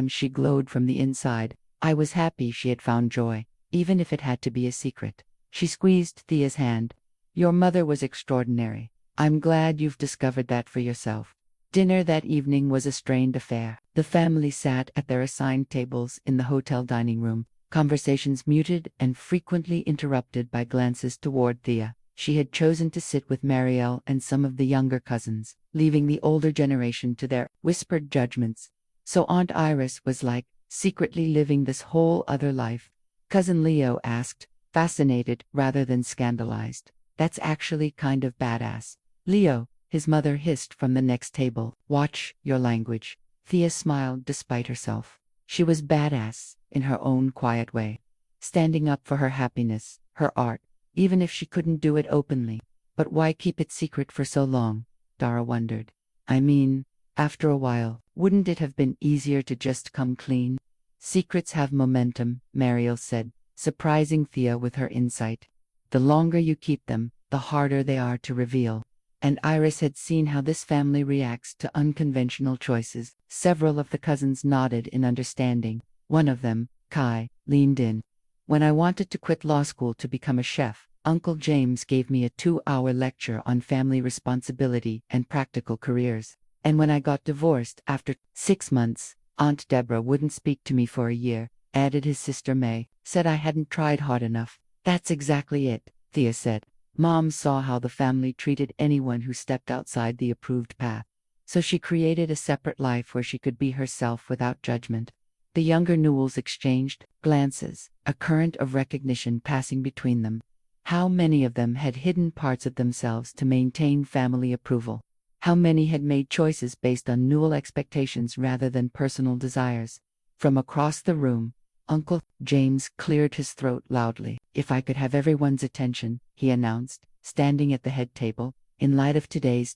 she glowed from the inside. I was happy she had found joy, even if it had to be a secret. She squeezed Thea's hand. Your mother was extraordinary. I'm glad you've discovered that for yourself. Dinner that evening was a strained affair. The family sat at their assigned tables in the hotel dining room, conversations muted and frequently interrupted by glances toward Thea. She had chosen to sit with Mariel and some of the younger cousins, leaving the older generation to their whispered judgments. So Aunt Iris was secretly living this whole other life. Cousin Leo asked, fascinated rather than scandalized. That's actually kind of badass. Leo, his mother hissed from the next table. Watch your language. Thea smiled despite herself. She was badass, in her own quiet way. Standing up for her happiness, her art, even if she couldn't do it openly. But why keep it secret for so long? Dara wondered. I mean, after a while, wouldn't it have been easier to just come clean? Secrets have momentum, Mariel said, surprising Thea with her insight. The longer you keep them, the harder they are to reveal. And Iris had seen how this family reacts to unconventional choices. Several of the cousins nodded in understanding. One of them, Kai, leaned in. When I wanted to quit law school to become a chef, Uncle James gave me a 2-hour lecture on family responsibility and practical careers. And when I got divorced after 6 months, Aunt Deborah wouldn't speak to me for a year, added his sister May, said I hadn't tried hard enough. That's exactly it, Thea said. Mom saw how the family treated anyone who stepped outside the approved path. So she created a separate life where she could be herself without judgment. The younger Newells exchanged glances, a current of recognition passing between them. How many of them had hidden parts of themselves to maintain family approval? How many had made choices based on Newell expectations rather than personal desires? From across the room, Uncle James cleared his throat loudly. If I could have everyone's attention, he announced, standing at the head table, in light of today's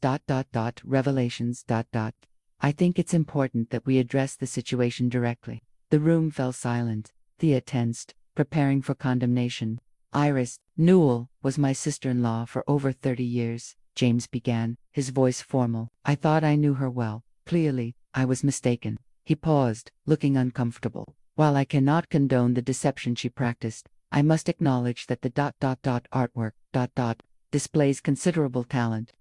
revelations. I think it's important that we address the situation directly. The room fell silent. Thea tensed, preparing for condemnation. Iris Newell was my sister-in-law for over 30 years, James began, his voice formal. I thought I knew her well. Clearly, I was mistaken. He paused, looking uncomfortable. While I cannot condone the deception she practiced, I must acknowledge that the artwork displays considerable talent.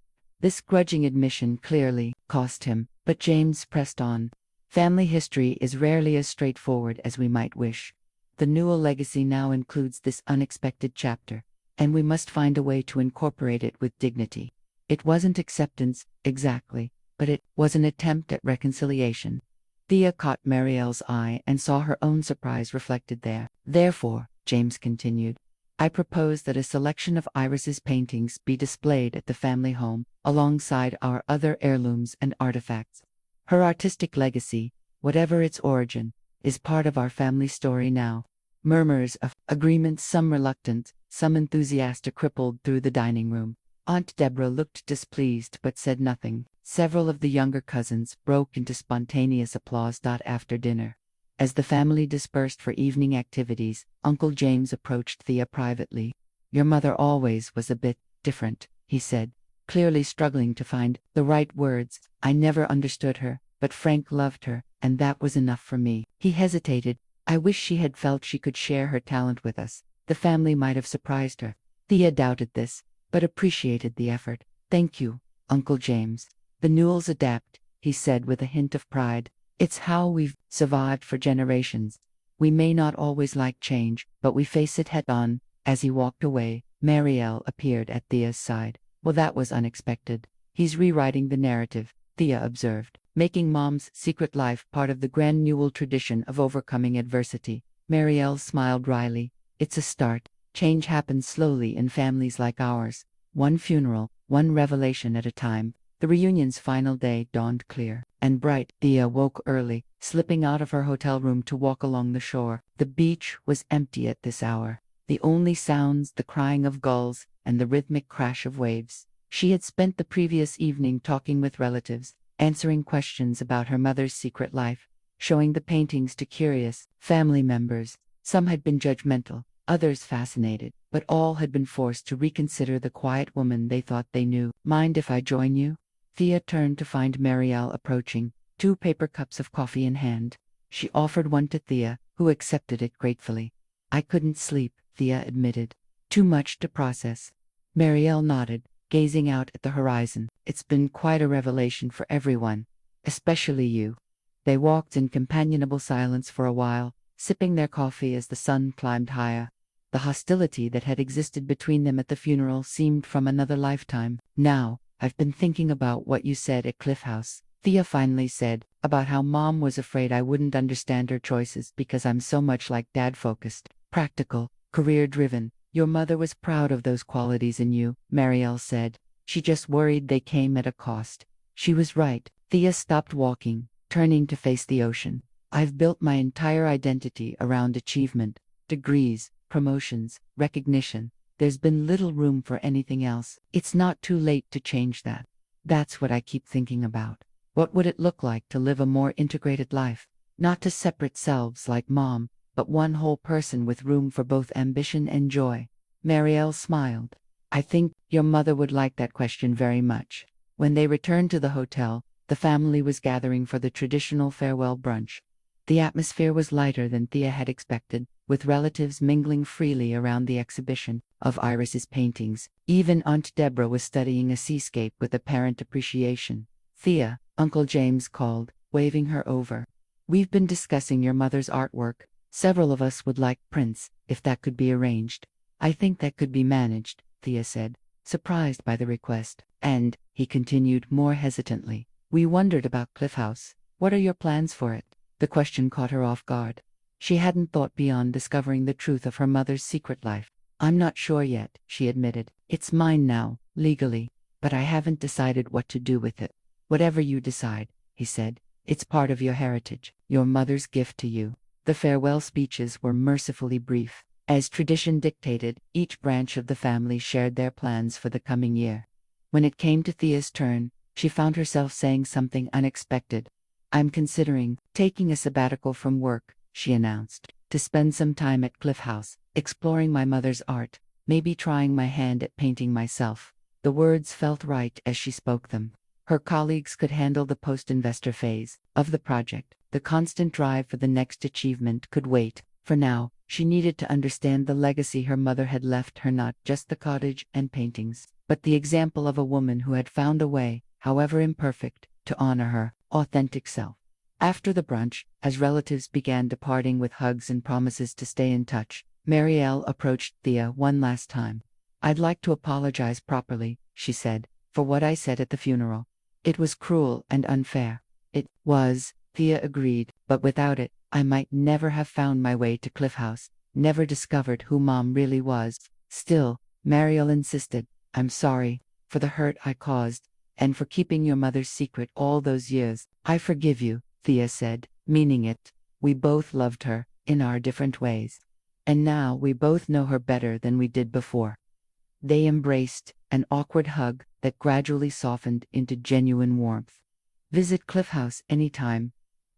This grudging admission clearly cost him, but James pressed on. Family history is rarely as straightforward as we might wish. The Newell legacy now includes this unexpected chapter, and we must find a way to incorporate it with dignity. It wasn't acceptance, exactly, but it was an attempt at reconciliation. Thea caught Mariel's eye and saw her own surprise reflected there. Therefore, James continued, I propose that a selection of Iris's paintings be displayed at the family home, alongside our other heirlooms and artifacts. Her artistic legacy, whatever its origin, is part of our family story now. Murmurs of agreement, some reluctant, some enthusiastic, rippled through the dining room. Aunt Deborah looked displeased but said nothing. Several of the younger cousins broke into spontaneous applause. After dinner, as the family dispersed for evening activities, Uncle James approached Thea privately. Your mother always was a bit different, he said, clearly struggling to find the right words. I never understood her, but Frank loved her, and that was enough for me. He hesitated. I wish she had felt she could share her talent with us. The family might have surprised her. Thea doubted this, but appreciated the effort. Thank you, Uncle James. The Newells adapt, he said with a hint of pride. It's how we've survived for generations. We may not always like change, but we face it head on. As he walked away, Mariel appeared at Thea's side. Well, that was unexpected. He's rewriting the narrative, Thea observed, making Mom's secret life part of the grand Newell tradition of overcoming adversity. Marielle smiled wryly. It's a start. Change happens slowly in families like ours. One funeral, one revelation at a time. The reunion's final day dawned clear and bright. Thea woke early, slipping out of her hotel room to walk along the shore. The beach was empty at this hour. The only sounds, the crying of gulls, and the rhythmic crash of waves. She had spent the previous evening talking with relatives, answering questions about her mother's secret life, showing the paintings to curious family members. Some had been judgmental, others fascinated, but all had been forced to reconsider the quiet woman they thought they knew. Mind if I join you? Thea turned to find Marielle approaching, 2 paper cups of coffee in hand. She offered one to Thea, who accepted it gratefully. I couldn't sleep, Thea admitted. Too much to process. Marielle nodded, gazing out at the horizon. It's been quite a revelation for everyone, especially you. They walked in companionable silence for a while, sipping their coffee as the sun climbed higher. The hostility that had existed between them at the funeral seemed from another lifetime. Now, I've been thinking about what you said at Cliff House, Thea finally said, about how Mom was afraid I wouldn't understand her choices because I'm so much like Dad, focused, practical, career-driven. Your mother was proud of those qualities in you, Marielle said. She just worried they came at a cost. She was right. Thea stopped walking, turning to face the ocean. I've built my entire identity around achievement, degrees, promotions, recognition. There's been little room for anything else. It's not too late to change that. That's what I keep thinking about. What would it look like to live a more integrated life? Not to separate selves like Mom, but one whole person with room for both ambition and joy. Marielle smiled. I think your mother would like that question very much. When they returned to the hotel, the family was gathering for the traditional farewell brunch. The atmosphere was lighter than Thea had expected, with relatives mingling freely around the exhibition of Iris's paintings. Even Aunt Deborah was studying a seascape with apparent appreciation. Thea, Uncle James called, waving her over. We've been discussing your mother's artwork. Several of us would like prints, if that could be arranged. I think that could be managed, Thea said, surprised by the request. And, he continued more hesitantly, we wondered about Cliff House. What are your plans for it? The question caught her off guard. She hadn't thought beyond discovering the truth of her mother's secret life. I'm not sure yet, she admitted. It's mine now, legally, but I haven't decided what to do with it. Whatever you decide, he said, it's part of your heritage, your mother's gift to you. The farewell speeches were mercifully brief. As tradition dictated, each branch of the family shared their plans for the coming year. When it came to Thea's turn, she found herself saying something unexpected. I'm considering taking a sabbatical from work, she announced, to spend some time at Cliff House, exploring my mother's art, maybe trying my hand at painting myself. The words felt right as she spoke them. Her colleagues could handle the post-investor phase of the project. The constant drive for the next achievement could wait. For now, she needed to understand the legacy her mother had left her, not just the cottage and paintings, but the example of a woman who had found a way, however imperfect, to honor her authentic self. After the brunch, as relatives began departing with hugs and promises to stay in touch, Marielle approached Thea one last time. I'd like to apologize properly, she said, for what I said at the funeral. It was cruel and unfair. It was, Thea agreed, but without it, I might never have found my way to Cliff House, never discovered who Mom really was. Still, Marielle insisted, I'm sorry for the hurt I caused, and for keeping your mother's secret all those years. I forgive you, Thea said, meaning it. We both loved her, in our different ways. And now we both know her better than we did before. They embraced, an awkward hug that gradually softened into genuine warmth. Visit Cliff House anytime,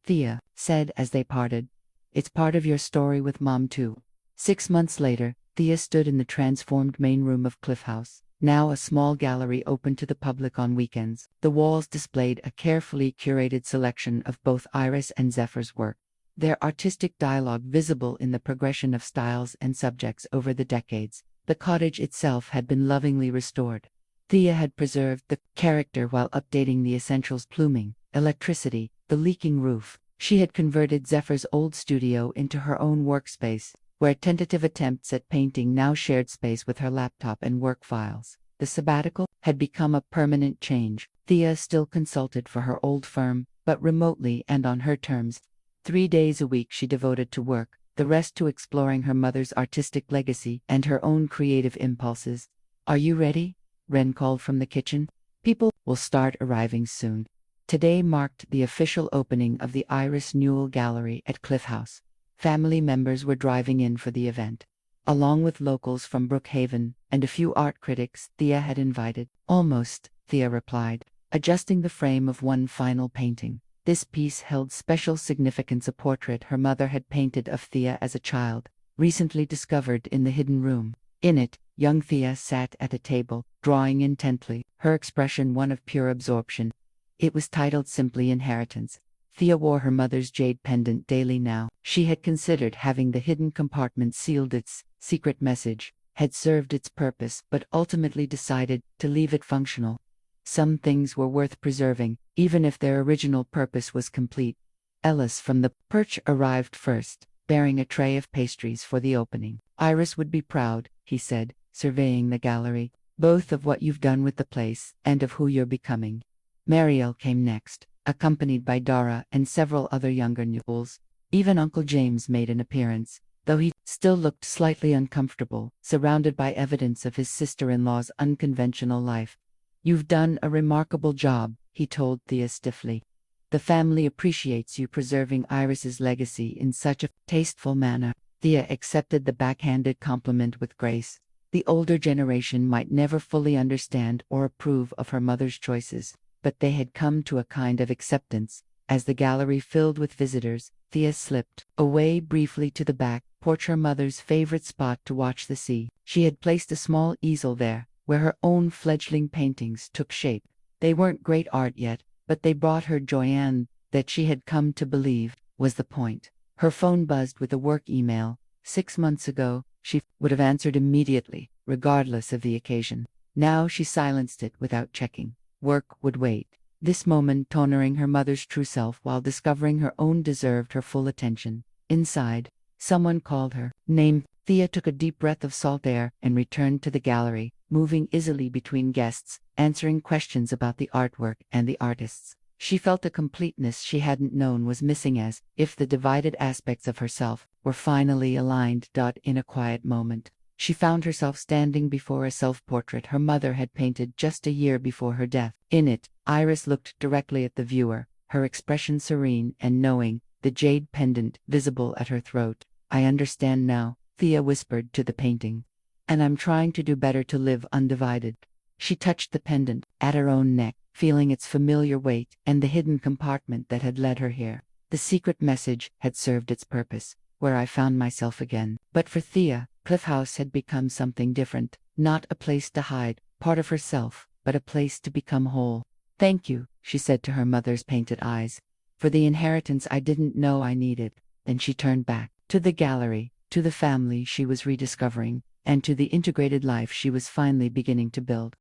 Thea said as they parted. It's part of your story with Mom too. 6 months later, Thea stood in the transformed main room of Cliff House, now a small gallery open to the public on weekends. The walls displayed a carefully curated selection of both Iris and Zephyr's work, their artistic dialogue visible in the progression of styles and subjects over the decades. The cottage itself had been lovingly restored. Thea had preserved the character while updating the essentials: pluming, electricity, the leaking roof. She had converted Zephyr's old studio into her own workspace, where tentative attempts at painting now shared space with her laptop and work files. The sabbatical, had become a permanent change. Thea still consulted for her old firm, but remotely and on her terms. 3 days a week she devoted to work, the rest to exploring her mother's artistic legacy and her own creative impulses. "Are you ready?" Wren called from the kitchen. "People will start arriving soon." Today marked the official opening of the Iris Newell Gallery at Cliff House. Family members were driving in for the event, along with locals from Brookhaven and a few art critics Thea had invited. "Almost," Thea replied, adjusting the frame of one final painting. This piece held special significance, a portrait her mother had painted of Thea as a child, recently discovered in the hidden room. In it, young Thea sat at a table, drawing intently, her expression one of pure absorption. It was titled simply Inheritance. Thea wore her mother's jade pendant daily now. She had considered having the hidden compartment sealed. Its secret message had served its purpose, but ultimately decided to leave it functional. Some things were worth preserving, even if their original purpose was complete. Ellis from the Perch arrived first, bearing a tray of pastries for the opening. "Iris would be proud," he said, surveying the gallery, "both of what you've done with the place and of who you're becoming." Marielle came next, accompanied by Dara and several other younger Newells. Even Uncle James made an appearance, though he still looked slightly uncomfortable, surrounded by evidence of his sister-in-law's unconventional life. "You've done a remarkable job," he told Thea stiffly. "The family appreciates you preserving Iris's legacy in such a tasteful manner." Thea accepted the backhanded compliment with grace. The older generation might never fully understand or approve of her mother's choices, but they had come to a kind of acceptance. As the gallery filled with visitors, Thea slipped away briefly to the back porch, her mother's favorite spot to watch the sea. She had placed a small easel there, where her own fledgling paintings took shape. They weren't great art yet, but they brought her joy, and that she had come to believe was the point. Her phone buzzed with a work email. 6 months ago, she would have answered immediately, regardless of the occasion. Now she silenced it without checking. Work would wait. This moment, honoring her mother's true self while discovering her own, deserved her full attention. Inside, someone called her name. Thea took a deep breath of salt air and returned to the gallery, moving easily between guests, answering questions about the artwork and the artists. She felt a completeness she hadn't known was missing, as if the divided aspects of herself were finally aligned. In a quiet moment, she found herself standing before a self-portrait her mother had painted just a year before her death. In it, Iris looked directly at the viewer, her expression serene and knowing, the jade pendant visible at her throat. "I understand now," Thea whispered to the painting. "And I'm trying to do better, to live undivided." She touched the pendant at her own neck, feeling its familiar weight and the hidden compartment that had led her here. The secret message had served its purpose, where I found myself again. But for Thea, Cliff House had become something different, not a place to hide part of herself, but a place to become whole. "Thank you," she said to her mother's painted eyes, "for the inheritance I didn't know I needed." Then she turned back to the gallery, to the family she was rediscovering, and to the integrated life she was finally beginning to build.